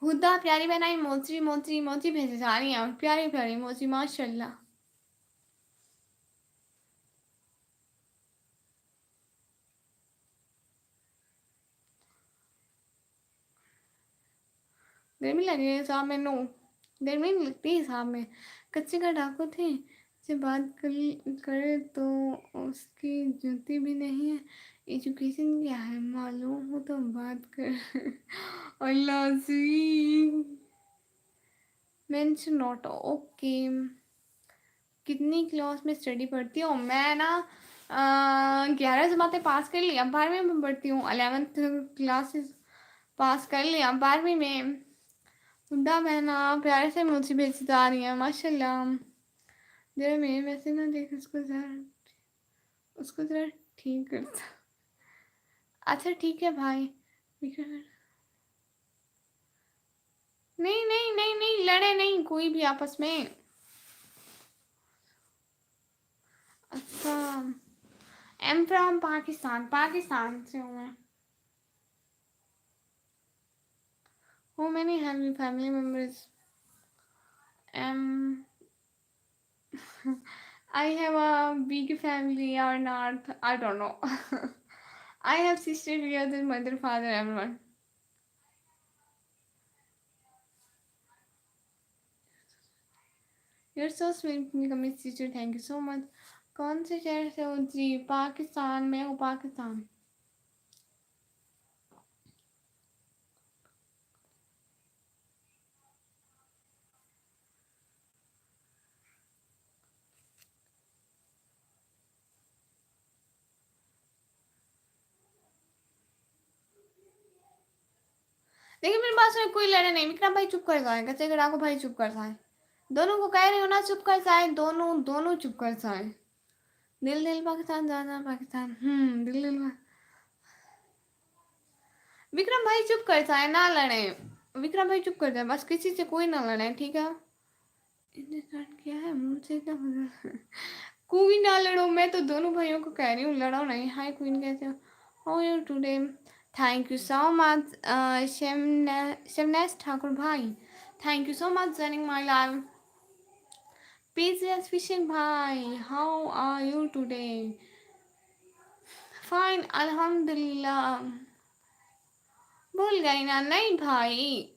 हुदा प्यारी बनाई मोची मोची मोची भेजे जा रही हैं, प्यारी प्यारी मोची माशाल्लाह। गर्मी लगी है साहब में? नो गर्मी नहीं लगती है साहब में। कच्चे का डाकू थे से बात करे तो उसकी जूती भी नहीं है। एजुकेशन क्या है मालूम हो तो बात कर अल्लाह सी मेंशन नॉट ओके। कितनी क्लास में स्टडी पढ़ती हूँ मैं ना? 11 जमातें पास कर लिया, 12वीं में पढ़ती हूँ, 11th क्लासेस पास कर लिया, 12वीं में। हुड्डा बहना प्यारे से मुझे भेजती आ रही है माशाल्लाह। जरा मेरे वैसे ना देख, उसको जरा ठीक करता। अच्छा ठीक है भाई। नहीं नहीं नहीं नहीं लड़े नहीं कोई भी आपस में। अच्छा एम फ्रॉम पाकिस्तान, पाकिस्तान से हूँ मैं। How many have you family members? Um, I have a big family or not, I don't know. I have sister, brother, mother, father, everyone. You're so sweet, Nikami sister. Thank you so much. कौन से शहर से हो जी? पाकिस्तान में हूँ, पाकिस्तान। लेकिन मेरे पास में कोई लड़े नहीं, विक्रम भाई चुप कर जाए, कच्चे गड़ा को भाई चुप कर जाए। दोनों को कह रही हो ना चुप कर जाए, दोनों दोनों चुप कर जाए। दिल दिल पाकिस्तान जाना पाकिस्तान। दिल दिल विक्रम भाई चुप कर जाए, ना लड़े। विक्रम भाई चुप कर जाए बस, किसी से कोई ना लड़े, ठीक है। इन्हें स्टार्ट किया है मुझे एकदम कोई ना लड़ो, मैं तो दोनों भाइयों को कह रही हूँ लड़ो नहीं। हाय क्वीन, कैसे हो? How are you today? Thank you so much Shivnesh Thakur भाई, thank you so much joining my live. Peaches Fishing भाई, how are you today? Fine, अल्हम्दुलिल्लाह। भूल गई ना? नहीं भाई,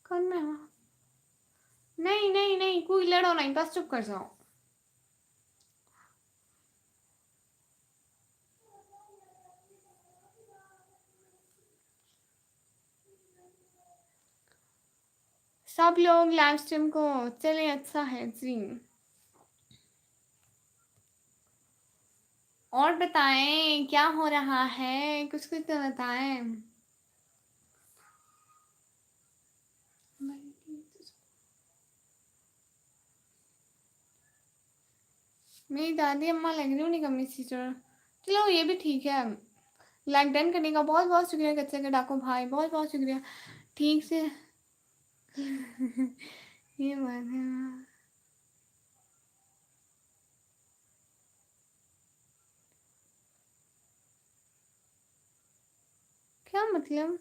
कौन मैं हूँ? नहीं नहीं नहीं, कोई लड़ो नहीं, बस चुप कर जाओ। सब लोग लाइव स्ट्रीम को चले, अच्छा है जी। और बताएं क्या हो रहा है, कुछ कुछ तो बताएं। मेरी दादी अम्मा लग रही हूँ निकम्मी टीचर। चलो ये भी ठीक है। लाइक डन करने का बहुत बहुत शुक्रिया कच्चे के डाको भाई, बहुत बहुत शुक्रिया। ठीक से ये बात है। क्या मतलब?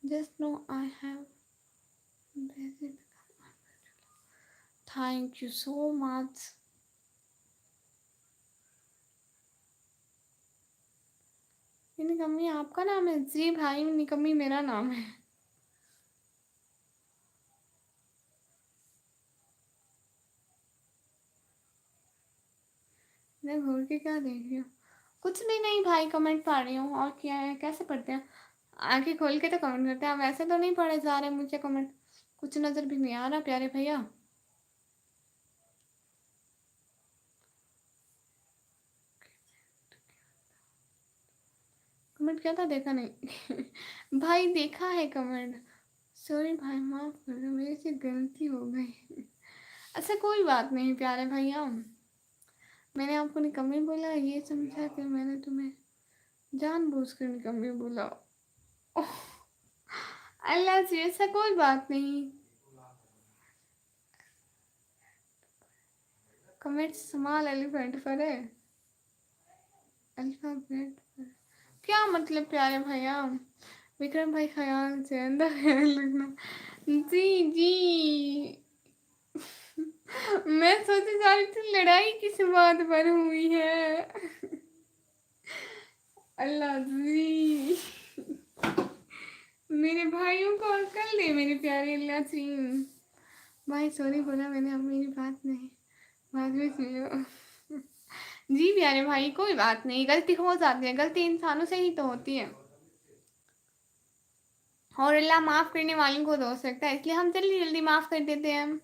Just no I have thank you so much. निकम्मी आपका नाम है? जी भाई, निकम्मी मेरा नाम है। मैं घूर के क्या देख रही हूँ? कुछ नहीं, नहीं भाई, कमेंट पढ़ रही हूँ। और क्या है, कैसे पढ़ते हैं? आंखें खोल के तो कमेंट करते हैं, वैसे तो नहीं पढ़े जा रहे मुझे कमेंट। कुछ नजर भी नहीं आ रहा प्यारे भैया। कमेंट क्या था, देखा नहीं भाई, देखा है कमेंट। सॉरी भाई, माफ कर दो, मेरे से गलती हो गई अच्छा कोई बात नहीं प्यारे भैया, मैंने आपको निकम्मी बोला ये समझा कि मैंने तुम्हें जानबूझकर निकम्मी बोला। ओह, अल्लाह से, ऐसा कोई बात नहीं। कमेंट स्मॉल एलिफेंट पर है, अल्फाबेट पर। क्या मतलब प्यारे भैया? विक्रम भाई ख्याल से अंदर ख्याल रखना। जी जी मैं सोची जा रही थी लड़ाई किस बात पर हुई है अल्लाह जी मेरे भाइयों को अक्ल दे मेरे प्यारे अल्लाह जी। भाई सॉरी बोला मैंने, अब मेरी बात नहीं, बाद में सुनियो जी प्यारे भाई, कोई बात नहीं, गलती हो जाती है, गलती इंसानों से ही तो होती है, और अल्लाह माफ करने वालों को तो हो सकता है, इसलिए हम जल्दी जल्दी माफ कर देते हैं।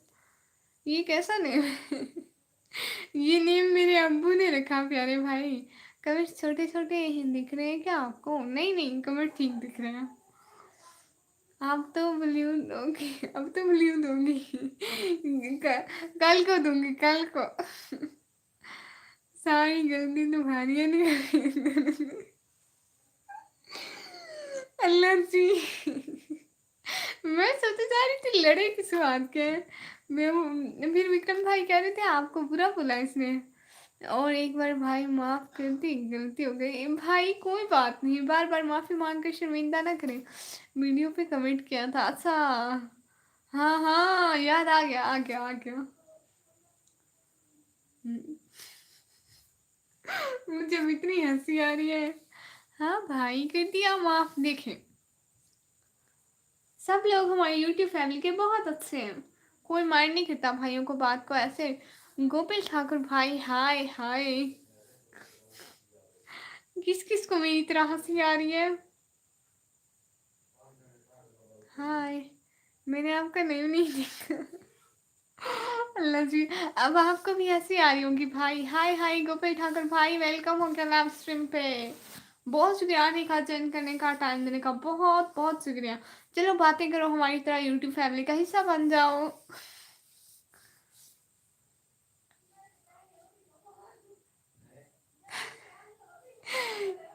ये कैसा नेम है ये नेम मेरे अब्बू ने रखा प्यारे भाई। कमेंट छोटे छोटे ही दिख रहे हैं क्या आपको? नहीं नहीं, कमेंट ठीक दिख रहे हैं। आप तो ब्लू दोगी, अब तो ब्लू दूंगी कल को दूंगी, कल को सारी गलती तुम्हारी है नहीं अल्लाह जी मैं सोचे जा रही थी लड़े किस बात के। मैं फिर विक्रम भाई कह रहे थे आपको बुरा बोला इसने, और एक बार भाई माफ कर दी, गलती हो गई भाई, कोई बात नहीं, बार बार माफी मांग कर शर्मिंदा ना करें। वीडियो पे कमेंट किया था, अच्छा हाँ हाँ, याद आ गया, आ गया, आ गया। हम्म, मुझे अब इतनी हंसी आ रही है। हाँ भाई, कर दिया माफ। देखें, सब लोग हमारी यूट्यूब फैमिली के बहुत अच्छे हैं, कोई मार नहीं करता भाइयों को, बात को ऐसे। गोपाल ठाकुर भाई, हाय हाय, किस किस को मेरी तरह हंसी आ रही है? हाय मैंने आपका नेम नहीं देखा। अल्लाह जी, अब आपको भी हंसी आ रही होगी भाई। हाय हाय गोपाल ठाकुर भाई, वेलकम हो गया लाइव स्ट्रीम पे। बहुत शुक्रिया आने का, ज्वाइन करने का, टाइम देने का, बहुत बहुत शुक्रिया। चलो बातें करो, हमारी तरह यूट्यूब फैमिली का हिस्सा बन जाओ।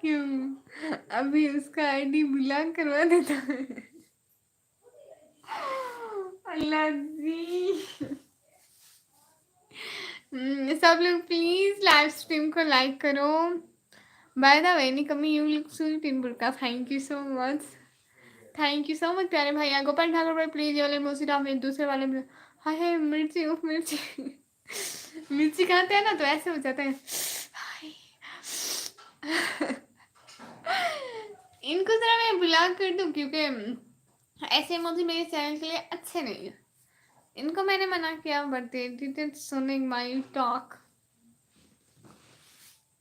क्यों, अभी उसका आईडी ब्लॉक करवा देता है। अल्लाह जी। सब लोग प्लीज लाइव स्ट्रीम को लाइक करो। बाय द वे निकम्मी, यू लुक स्वीट इन बुर्का, thank you so much. Thank you so much प्यारे भैया। गोपाल ठाकुर भाई प्लीज ये वाले मोसी डाल, दूसरे वाले में हाय हाय मिर्ची, उफ मिर्ची। मिर्ची खाते हैं ना तो ऐसे हो जाता है। हाय। इनको जरा मैं ब्लॉक कर दूं, क्योंकि ऐसे इमोजी मेरे चैनल के लिए अच्छे नहीं है। इनको मैंने मना किया, but they didn't सुनिंग my talk.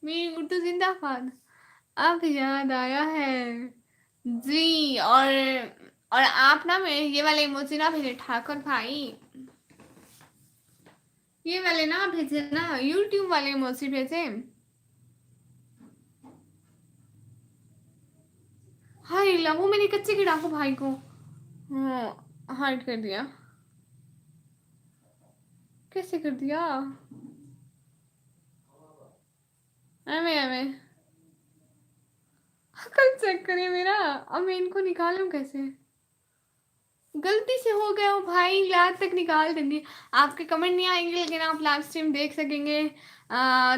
मेरी उर्दू जिंदाबाद। अब याद आया है जी। और आप ना मेरे ये वाले इमोजी ना भेजे ठाकुर भाई, ये वाले ना भेजे ना, यूट्यूब वाले इमोजी भेजे। हाय ला, वो मैंने कच्चे के डाकू भाई को हाँ हाइड कर दिया। कैसे कर दिया? एमे एमे कल चेक करिए मेरा। अब मैं इनको निकालूं कैसे? गलती से हो गया हो भाई, लास्ट तक निकाल देंगे। आपके कमेंट नहीं आएंगे लेकिन आप लाइव स्ट्रीम देख सकेंगे।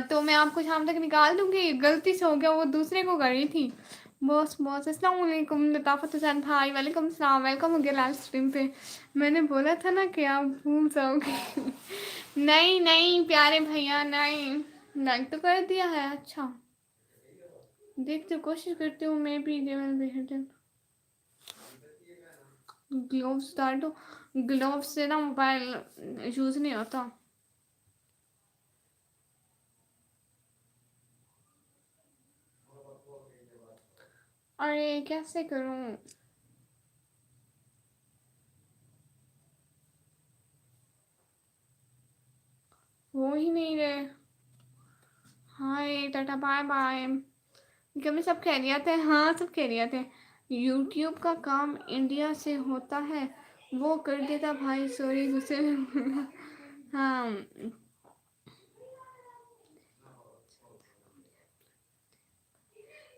तो मैं आपको शाम तक निकाल दूंगी। गलती से हो गया, वो दूसरे को करी थी। बॉस बॉस अस्सलाम वालेकुम, लताफत हुसैन भाई वालेकुम सलाम, वेलकम हो गया लाइव स्ट्रीम पे। मैंने बोला था ना कि आप भूल जाओगे। नहीं नहीं प्यारे भैया नहीं, लाइक तो कर दिया है। अच्छा देखते कोशिश करती हूँ मैं भी लेवल। ग्लोव्स डाल दो, ग्लोव्स से ना मोबाइल यूज नहीं होता। अरे कैसे करूं? हो ही नहीं रहे। हाय टाटा बाय बाय। क्या मैं सब खैरियत है? हाँ सब खैरियत है। यूट्यूब का काम इंडिया से होता है, वो कर देता भाई, सॉरी गुस्से में। हाँ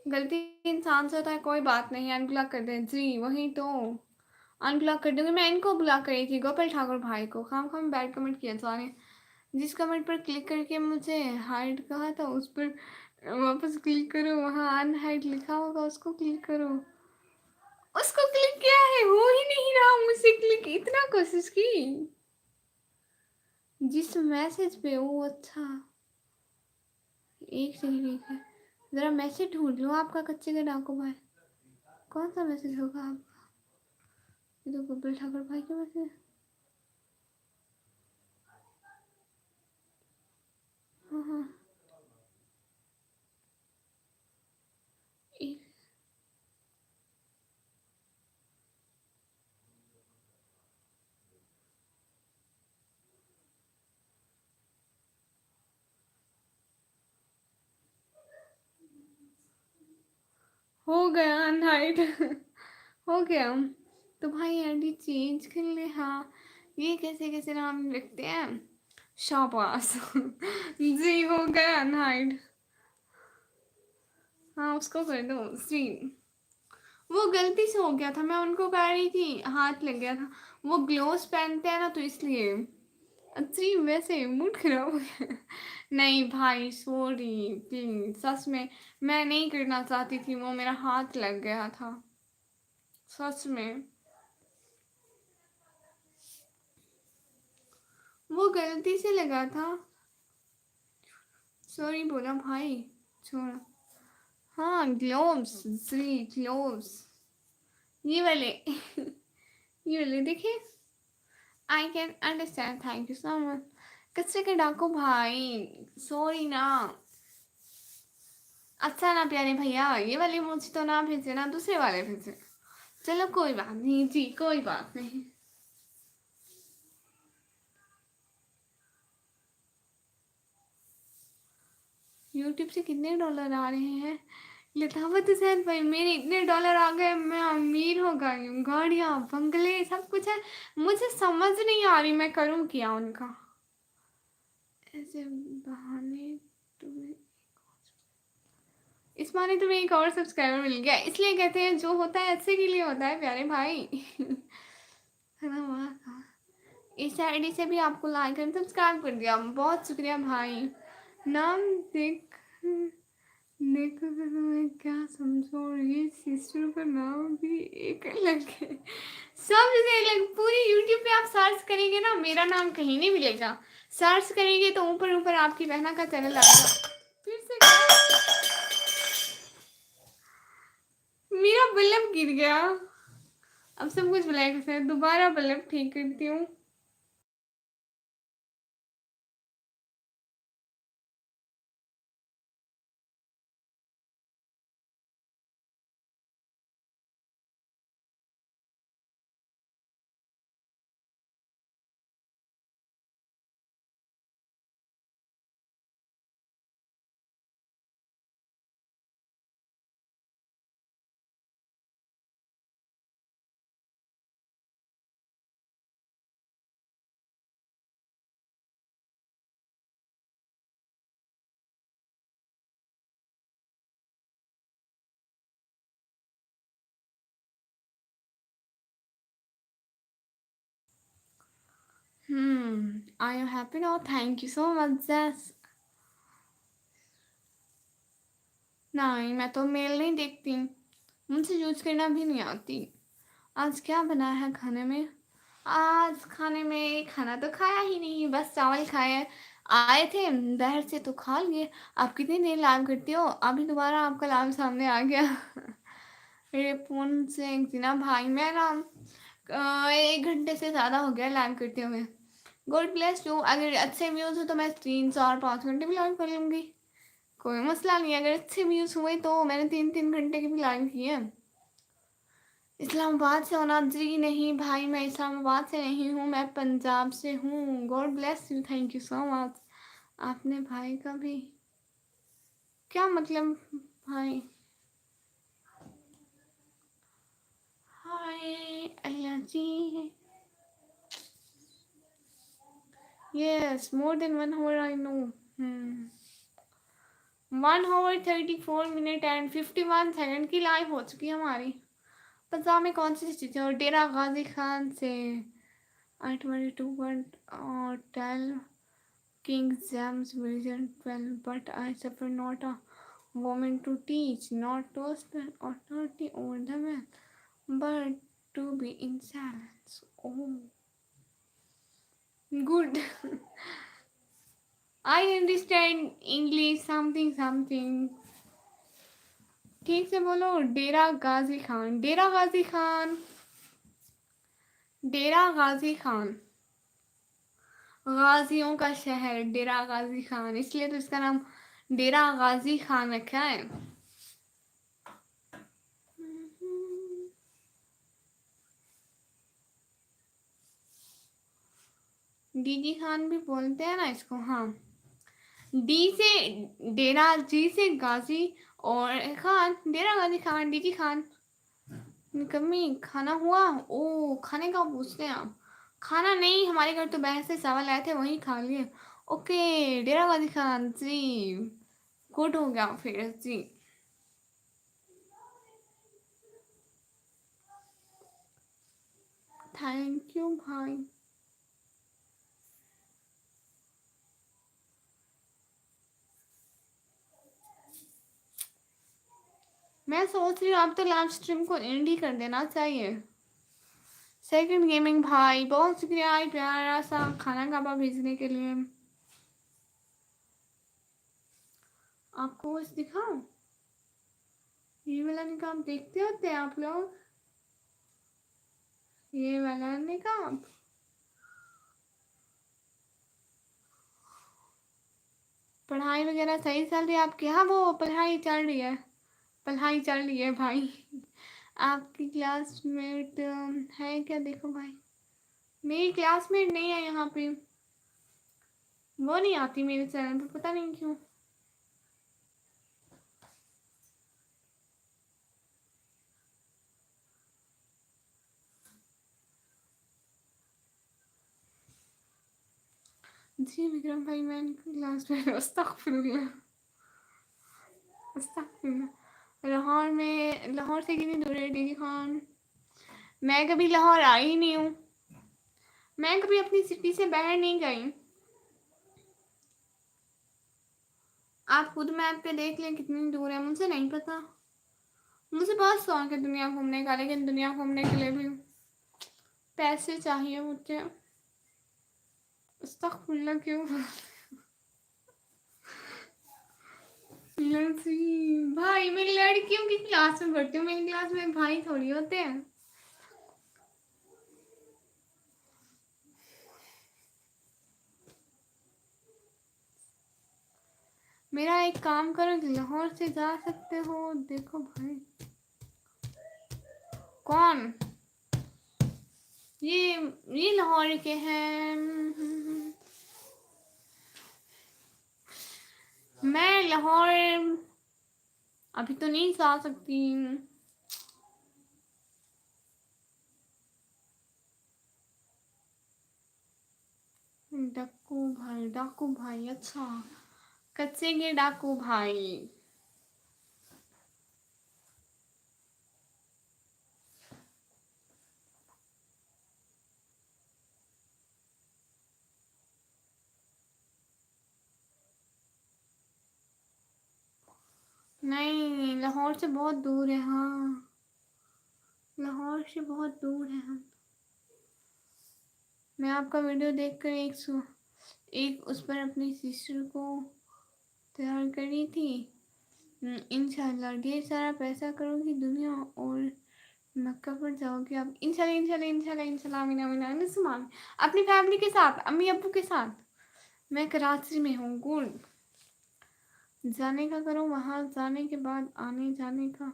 गलती इंसान से होता है, कोई बात नहीं, अनब्लॉक कर दे जी। वही तो अनब्लॉक कर दूंगी मैं। इनको ब्लॉक करी थी गोपाल ठाकुर भाई को, खाम खाम बैड कमेंट किया सारे। जिस कमेंट पर क्लिक करके मुझे हाइड कहा था उस पर वापस क्लिक करो, वहाँ अनहाइड लिखा होगा, उसको क्लिक करो। उसको क्लिक किया है, हो ही नहीं रहा मुझसे क्लिक, इतना कोशिश की। जिस मैसेज पे वो अच्छा, एक सेकंड एक है, जरा मैसेज ढूंढ लो आपका कच्चे का डाको भाई। कौन सा मैसेज होगा आपका? ये तो गोपाल ठाकुर भाई के मैसेज। हाँ हाँ एक हो गया अनहाइड। हो गया। तो भाई आईडी चेंज कर ले। हाँ ये कैसे कैसे नाम लिखते हैं? शाबाश। जी हो गया अनहाइड। हाँ उसको कर दो जी। वो गलती से हो गया था, मैं उनको कह रही थी, हाथ लग गया था। वो ग्लोव्स पहनते हैं ना तो इसलिए। जी वैसे मूड खराब हो गया। नहीं भाई सॉरी प्लीज, सच में मैं नहीं करना चाहती थी, वो मेरा हाथ लग गया था सच में। वो गलती से लगा था। सॉरी बोला भाई, छोड़। हाँ ग्लोव्स जी ग्लोव्स, ये वाले। ये वाले देखिए। I can understand, thank you so much. कचरे के डाको भाई, सॉरी ना। अच्छा ना प्यारे भैया, ये वाले मुझे तो ना भेजे ना, दूसरे वाले भेजे। चलो कोई बात नहीं जी, कोई बात नहीं। यूट्यूब से कितने डॉलर आ रहे हैं? लतावत हुसैन भाई, मेरे इतने डॉलर आ गए, मैं अमीर हो गई हूँ, गाड़ियाँ बंगले सब कुछ है। मुझे समझ नहीं आ रही मैं करूँ क्या उनका। ऐसे बहाने तुम्हें, इस बहाने तुम्हें एक और सब्सक्राइबर मिल गया। इसलिए कहते हैं जो होता है अच्छे के लिए होता है प्यारे भाई। है ना वाह। इस आईडी से भी आपको लाइक एंड सब्सक्राइब कर दिया, बहुत शुक्रिया भाई। नाम देख देखो तो मैं क्या समझो, और ये सिस्टर का नाम भी एक अलग है। सब जगह अलग, पूरी यूट्यूब पे आप सर्च करेंगे ना, मेरा नाम कहीं नहीं मिलेगा। सर्च करेंगे तो ऊपर ऊपर आपकी बहना का चैनल आएगा। फिर से मेरा बल्ब गिर गया। अब सब कुछ ब्लैक है, दोबारा बल्ब ठीक करती हूँ। Are you happy now? Thank you so much, Jess. नहीं, मैं तो मेल नहीं देखती, मुझसे यूज करना भी नहीं आती। आज क्या बना है खाने में? आज खाने में खाना तो खाया ही नहीं, बस चावल खाए। आए थे बाहर से तो खा लिए। आप कितनी देर लाइव करती हो? अभी दोबारा आपका लाइव सामने आ गया। मेरे फोन से एक दिन ना भाई, मैं ना 1 घंटे से ज़्यादा हो गया लाइव करते हुए। God bless you. अगर अच्छे व्यूज़ हो तो मैं 3 4 5 घंटे भी लाइव कर लूँगी, कोई मसला नहीं। अगर अच्छे व्यूज़ हुए तो मैंने 3 3 घंटे की भी लाइव की है। इस्लामाबाद से होना जी? नहीं भाई, मैं इस्लामाबाद से नहीं हूँ, मैं पंजाब से हूँ। God bless you, thank you so much. आपने भाई का भी क्या मतलब? भाई hi Allah ji. Yes, more than 1 hour I know. 1 hour 34 minute and 51 second की लाइव हो चुकी है हमारी। पंजाब में कौन सी चीज़ें? और डेरा गाजी खान से 822.12 King James Version 12, but I suffer not a woman to teach, not to spend authority over the man, but to be in silence. Oh, good. I understand English something something. ठीक से बोलो। डेरा गाजी खान, डेरा गाजी खान, डेरा गाजी खान, गाजियों का शहर डेरा गाजी खान, इसलिए तो इसका नाम डेरा गाजी खान रखा है। डीजी खान भी बोलते हैं ना इसको। हाँ, डी से डेरा, जी से गाजी, और खान डेरा गाजी खान, डीजी खान। कमी खाना हुआ? ओ, खाने का पूछते हैं आप? खाना नहीं, हमारे घर तो बहस से चावल आए थे, वही खा लिए। ओके डेरा गाजी खान जी, गुड हो गया फिर जी। थैंक यू भाई। मैं सोच रही हूँ आप तो लाइव स्ट्रीम को एंड ही कर देना चाहिए। सेकंड गेमिंग भाई, बहुत शुक्रिया प्यारा सा खाना काबा भेजने के लिए। आपको कुछ दिखाऊं? ये वाला निकाब देखते होते हैं आप लोग? ये वाला निकाब पढ़ाई वगैरह सही चल रही है आपकी? हाँ, वो पढ़ाई चल रही है, पढ़ाई चल रही है भाई। आपकी क्लासमेट है क्या? देखो भाई, मेरी क्लासमेट नहीं है यहाँ पे, वो नहीं आती मेरे चैनल पे, पता नहीं क्यों। जी विक्रम भाई, मैं इनकी क्लास में अस्तगफिरुल्लाह, अस्तगफिरुल्लाह। लाहौर से कितनी दूर है डीडी खान? मैं कभी लाहौर आई ही नहीं हूँ, मैं कभी अपनी सिटी से बाहर नहीं गई। आप खुद मैप पे देख लें कितनी दूर है, मुझसे नहीं पता। मुझे बहुत शौक है दुनिया घूमने का, लेकिन दुनिया घूमने के लिए भी पैसे चाहिए मुझे। अस्तगफिरुल्लाह क्यों? लड़की भाई, मैं लड़कियों की क्लास में पढ़ती हूँ, मेरी क्लास में भाई थोड़ी होते हैं। मेरा एक काम करो, लाहौर से जा सकते हो, देखो भाई। कौन? ये लाहौर के हैं। मैं लाहौर अभी तो नहीं जा सकती। डाकू भाई, अच्छा, कच्चे के डाकू भाई। नहीं, लाहौर से बहुत दूर है। हाँ, लाहौर से बहुत दूर है हम। मैं आपका वीडियो देखकर एक उस पर अपनी सिस्टर को तैयार करी थी। इंशाल्लाह ढेर सारा पैसा करोगी दुनिया और मक्का पर जाओगे आप। इंशाल्लाह इंशाल्लाह इंशाल्लाह इंशाल्लाह, आमीन आमीन आमीन सुमान। अपनी फैमिली के साथ, अम्मी अब्बू के साथ। मैं कराची में हूँ। गुड, जाने का करो, वहाँ जाने के बाद आने जाने का,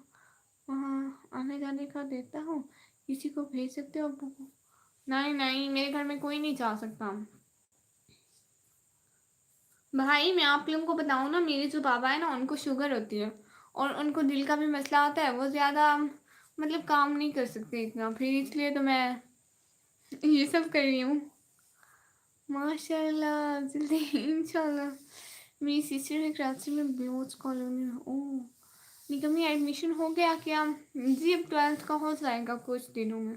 वहाँ आने जाने का देता हूँ। किसी को भेज सकते हो अब्बू को? नहीं नहीं, मेरे घर में कोई नहीं जा सकता। भाई मैं आप लोगों को बताऊँ ना, मेरे जो बाबा है ना, उनको शुगर होती है और उनको दिल का भी मसला होता है। वो ज़्यादा मतलब काम नहीं कर सकते इतना, फिर इसलिए तो मैं ये सब कर रही हूँ। माशाल्लाह, जल्दी इंशाल्लाह। मेरी सिस्टर है कराची में, ब्लोच कॉलोनी में। ओह, निकम्मी एडमिशन हो गया क्या? जी अब 12th का हो जाएगा कुछ दिनों में।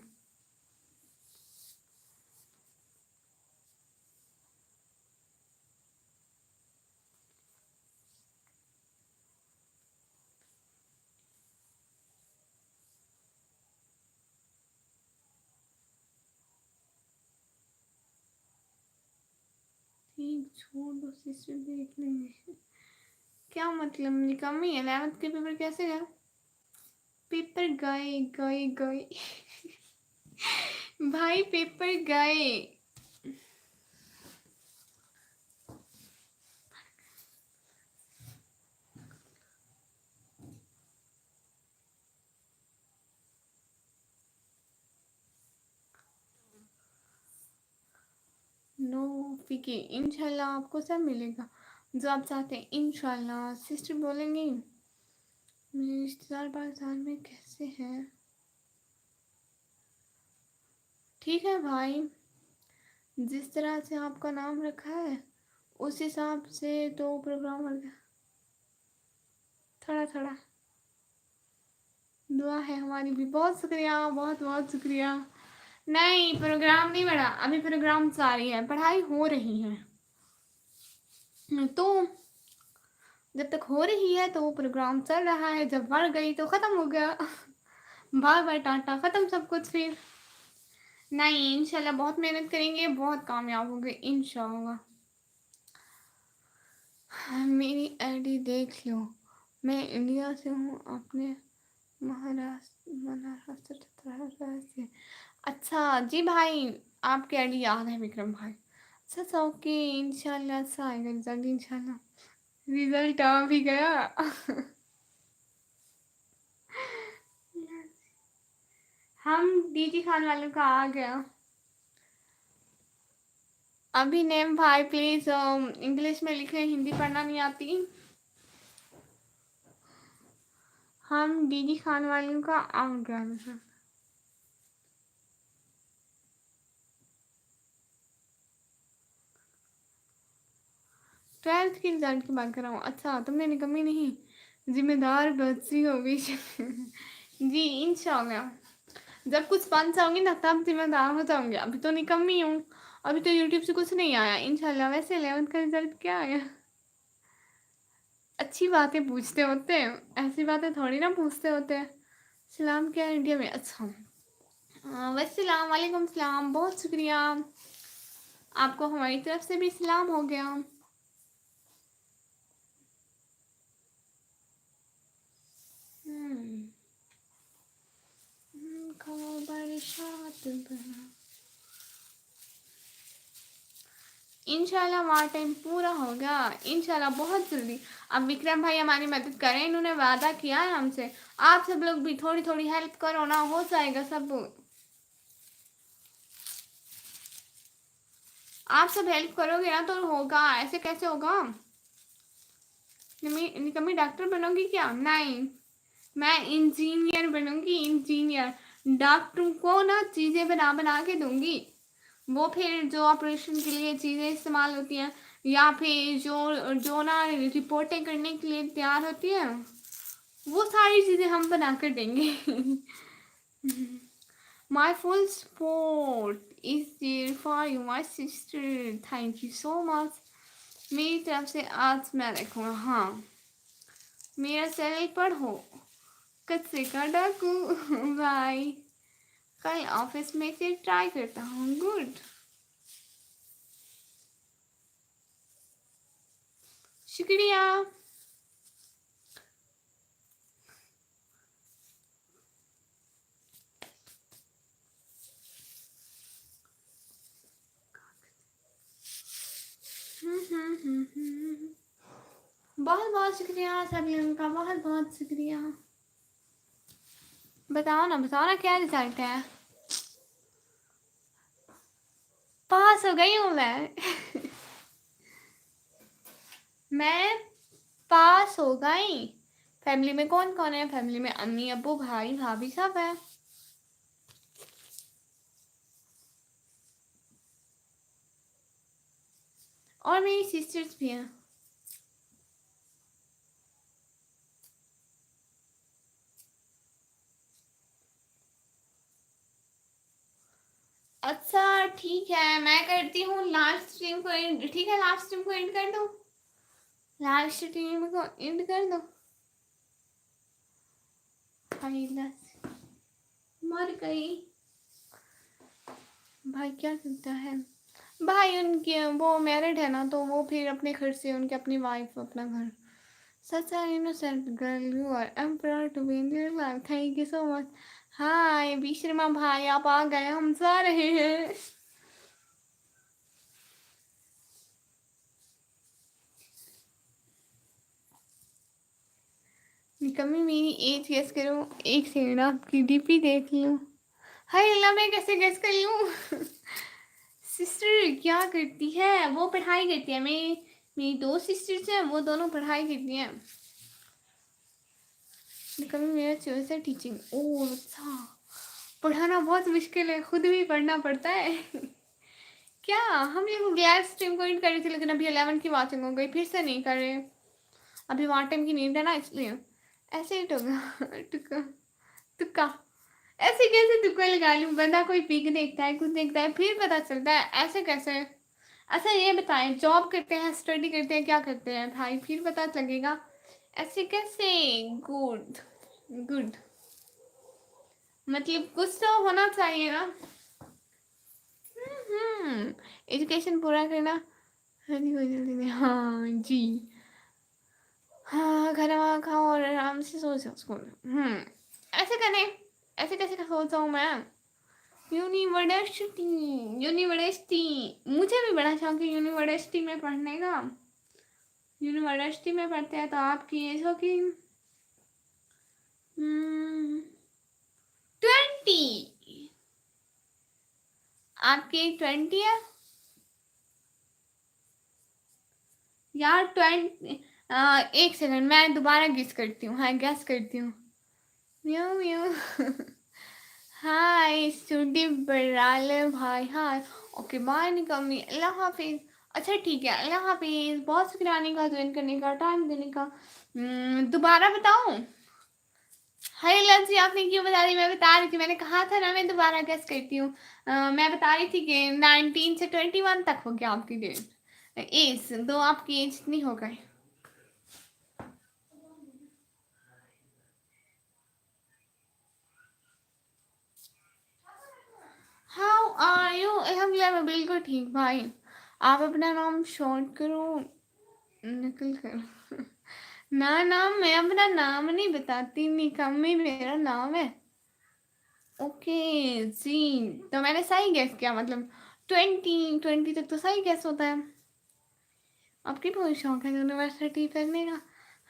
ठीक, छोड़ दो, सिस्टर देख लेंगे। क्या मतलब निकम्मी? 11th के पेपर कैसे गए? पेपर गए गए गए भाई पेपर गए। नो फिके, इंशाल्लाह आपको सब मिलेगा जो आप चाहते हैं, इंशाल्लाह। सिस्टर बोलेंगी मेरे रिश्तेदार पाकिस्तान में कैसे हैं? ठीक है भाई, जिस तरह से आपका नाम रखा है उस हिसाब से तो प्रोग्राम हो गया। थोड़ा थोड़ा दुआ है हमारी भी। बहुत शुक्रिया, बहुत बहुत शुक्रिया। नहीं, प्रोग्राम नहीं बढ़ा, अभी प्रोग्राम जारी है, पढ़ाई हो रही है। तो जब तक हो रही है तो वो प्रोग्राम चल रहा है, जब बढ़ गई तो ख़त्म हो गया बाय बाय टाटा, ख़त्म सब कुछ फिर। नहीं, इंशाल्लाह बहुत मेहनत करेंगे, बहुत कामयाब होंगे इंशाल्लाह। मेरी आईडी देख लो, मैं इंडिया से हूँ, अपने महाराष्ट्र से। अच्छा जी भाई, आपकी आईडी याद है विक्रम भाई। अच्छा अच्छा, ओके, इंशाल्लाह अच्छा आएगा रिजल्ट, इंशाल्लाह। रिजल्ट आ भी गया हम डीजी खान वालों का आ गया। अभी नेम भाई प्लीज इंग्लिश में लिखे, हिंदी पढ़ना नहीं आती। हम डीजी खान वालों का आ गया मतलब। 12th की रिजल्ट की बात कर रहा हूँ। अच्छा, तुमने निकम्मी नहीं, जिम्मेदार बच्ची हो भी। जी इंशाल्लाह, जब कुछ बन जाऊंगी ना तब जिम्मेदार हो जाऊंगी। अभी तो निकम्मी हूँ, अभी तो यूट्यूब से कुछ नहीं आया इंशाल्लाह। वैसे 11th का रिजल्ट क्या आया? अच्छी बातें पूछते होते हैं, ऐसी बातें थोड़ी ना पूछते होते हैं। सलाम क्या है इंडिया में? अच्छा, वस्सलाम वालेकुम सलाम, बहुत शुक्रिया, आपको हमारी तरफ से भी सलाम हो गया। इंशाल्लाह हमारा टाइम पूरा होगा इंशाल्लाह बहुत जल्दी। अब विक्रम भाई हमारी मदद करें, इन्होंने वादा किया है हमसे। आप सब लोग भी थोड़ी थोड़ी हेल्प करो ना, हो जाएगा सब। आप सब हेल्प करोगे ना तो होगा, ऐसे कैसे होगा? निकम्मी डॉक्टर बनोगी क्या? नहीं, मैं इंजीनियर बनूंगी, इंजीनियर। डॉक्टर को ना चीज़ें बना बना के दूंगी, वो फिर जो ऑपरेशन के लिए चीज़ें इस्तेमाल होती हैं या फिर जो जो ना रिपोर्टें करने के लिए तैयार होती हैं, वो सारी चीज़ें हम बना कर देंगे। My full support is there for you, my sister. Thank you so much. मेरी तरफ से आज मैं रखूँगा। हाँ, मेरा चैनल पढ़ो, कच्चे का डाकू। बाय, कल ऑफिस में से ट्राई करता हूँ। गुड, शुक्रिया। बहुत बहुत शुक्रिया सभी उनका, बहुत बहुत शुक्रिया। बताओ ना क्या रिजल्ट है? पास हो गई हूँ मैं। मैं पास हो गई। फैमिली में कौन कौन है? फैमिली में अम्मी अब्बू भाई भाभी सब है। और मेरी सिस्टर्स भी हैं। अच्छा ठीक है, मैं करती हूँ लाइव स्ट्रीम को एंड। ठीक है, लाइव स्ट्रीम को एंड कर दो, लाइव स्ट्रीम को एंड कर दो। मर गई। भाई क्या करता है? भाई उनके वो मैरिड है ना, तो वो फिर अपने घर से, उनके अपनी वाइफ अपना घर। Such an innocent girl, you are, I am proud to be in your life, thank you so much. Hi Vishrama भाई, आप आ गए, हम जा रहे हैं। निकम्मी मेरी एज गेस करो, एक सेकंड आपकी डीपी देख लूं। हाय अल्लाह, मैं कैसे गेस कर लूं? सिस्टर क्या करती है? वो पढ़ाई करती है। मेरी दो सिस्टर्स हैं, वो दोनों पढ़ाई करती हैं। निकम्मी मेरा चॉइस है टीचिंग। ओह अच्छा, पढ़ाना बहुत मुश्किल है, खुद भी पढ़ना पड़ता है। क्या हम लोग गैस स्ट्रीम को एंड कर रही थी, लेकिन अभी 11 की वाचिंग हो गई, फिर से नहीं कर रहे। अभी वहाँ टाइम की नींद है ना, इसलिए ऐसे ही टुका तुक्का। ऐसे कैसे तुक्का लगा लूँ? बंदा कोई पिक देखता है, कुछ देखता है, फिर पता चलता है, ऐसे कैसे? अच्छा ये बताएं, जॉब करते हैं, स्टडी करते हैं, क्या करते हैं भाई, फिर पता लगेगा। ऐसे कैसे? गुड गुड, मतलब कुछ तो होना चाहिए ना। एजुकेशन पूरा करना। हाँ जी, हाँ खाना खाओ और आराम से सो जाओ स्कूल। ऐसे करें, ऐसे कैसे सोच जाऊँ मैं? यूनिवर्सिटी, यूनिवर्सिटी, मुझे भी बड़ा शौक है यूनिवर्सिटी में पढ़ने का। यूनिवर्सिटी में पढ़ते हैं तो आपकी एज होगी 20। आपकी 20 है यार? 20। एक सेकंड, मैं दोबारा गेस करती हूँ। हाँ गेस करती हूँ। म्यू म्यू। हाय सुदीप बराल भाई, हाय। ओके बाय निकम्मी, अल्लाह हाफिज। अच्छा ठीक है, अल्लाह हाफिज़। बहुत शुक्रिया आने का, ज्वाइन करने का, टाइम देने का। दोबारा बताऊँ? हाय लंसी, आपने क्यों बता दी? मैं बता रही थी, मैंने कहा था ना मैं दोबारा गेस करती हूँ। मैं बता रही थी कि 19 से 21 तक हो गया आपकी डेट। एज दो, आपकी एज इतनी हो गई। How are you? अल्हम्दुलिल्लाह मैं बिल्कुल ठीक भाई। आप अपना नाम शॉर्ट करो, निकल कर। ना ना, मैं अपना नाम नहीं बताती, निकम्मी मेरा नाम है। ओके जी, तो मैंने सही गेस किया, मतलब 20 तक तो सही गेस होता है। आपकी बहुत शौक है यूनिवर्सिटी पढ़ने का?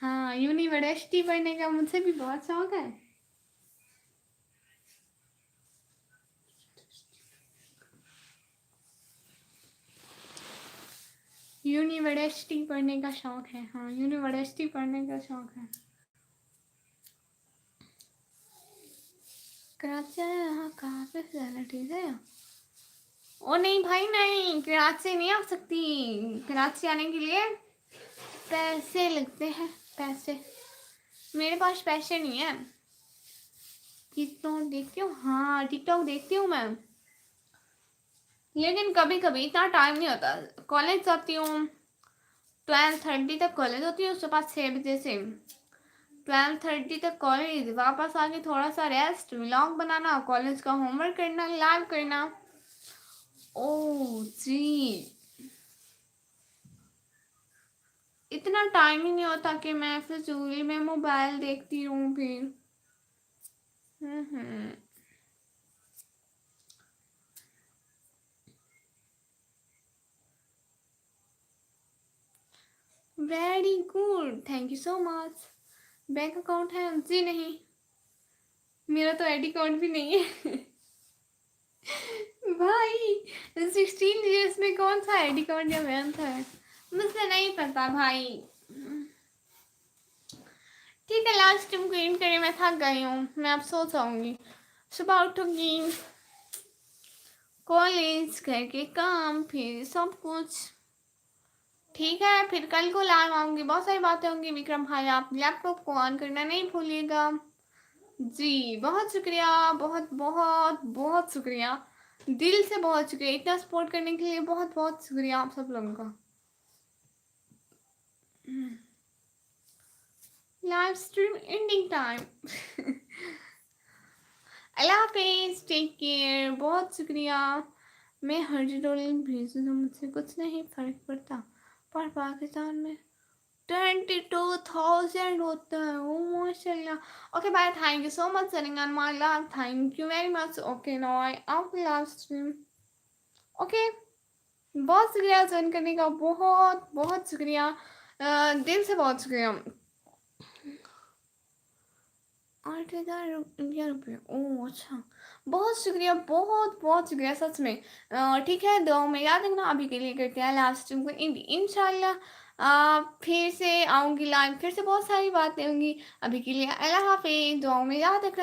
हाँ, यूनिवर्सिटी पढ़ने का मुझसे भी बहुत शौक है। यूनिवर्सिटी पढ़ने का शौक है, हाँ यूनिवर्सिटी पढ़ने का शौक है। कराची यहाँ काफी फैसिलिटीज है। ओ नहीं भाई नहीं, कराची नहीं आ सकती। कराची आने के लिए पैसे लगते हैं, पैसे। मेरे पास पैसे नहीं है। टिकटॉक देखती हूँ, हाँ टिकटॉक देखती हूँ मैं, लेकिन कभी कभी इतना टाइम नहीं होता। कॉलेज जाती हूँ, 12:30 तक कॉलेज होती है, उसके बाद 6 बजे से 12:30 तक कॉलेज, वापस आके थोड़ा सा रेस्ट, व्लॉग बनाना, कॉलेज का होमवर्क करना, लाइव करना। ओ जी, इतना टाइम ही नहीं होता कि मैं फिजूल में मोबाइल देखती हूँ फिर। Hmm. Very good, thank you so much. Bank account है जी? नहीं, मेरा तो आईडी कार्ड भी नहीं है। भाई 16 years में कौन सा आईडी कार्ड या बैंक है? मुझे नहीं पता भाई। ठीक है, लास्ट टाइम क्लीन करिए, मैं थक गई हूँ, मैं अब सो जाऊंगी। सुबह उठूंगी, कॉलेज, घर के काम, फिर सब कुछ। ठीक है, फिर कल को लाइव आऊंगी, बहुत सारी बातें होंगी। विक्रम भाई आप लैपटॉप को ऑन करना नहीं भूलिएगा। जी बहुत शुक्रिया, बहुत बहुत बहुत शुक्रिया, दिल से बहुत शुक्रिया, इतना सपोर्ट करने के लिए बहुत बहुत शुक्रिया आप सब लोगों का। Live stream ending time. Allah हाफिज, टेक केयर, बहुत शुक्रिया। मैं हर रोल भेजूँ तो मुझसे कुछ नहीं फर्क पड़ता, पर पाकिस्तान में 22,000 होता है। ओ माशाल्लाह। Okay bye, thank you so much setting on my live, thank you very much. Okay now I out live stream. Okay, बहुत शुक्रिया ज्वाइन करने का, बहुत बहुत शुक्रिया, दिल से बहुत शुक्रिया। 8,000 इंडिया रुपये, ओह अच्छा, बहुत शुक्रिया, बहुत बहुत शुक्रिया सच में। ठीक है, दुआ में याद रखना। अभी के लिए करते हैं लास्ट को इंशाल्लाह। फिर से आऊँगी लाइव, फिर से बहुत सारी बातें होंगी। अभी के लिए अल्लाह हाफिज़, दुआ में याद रखना।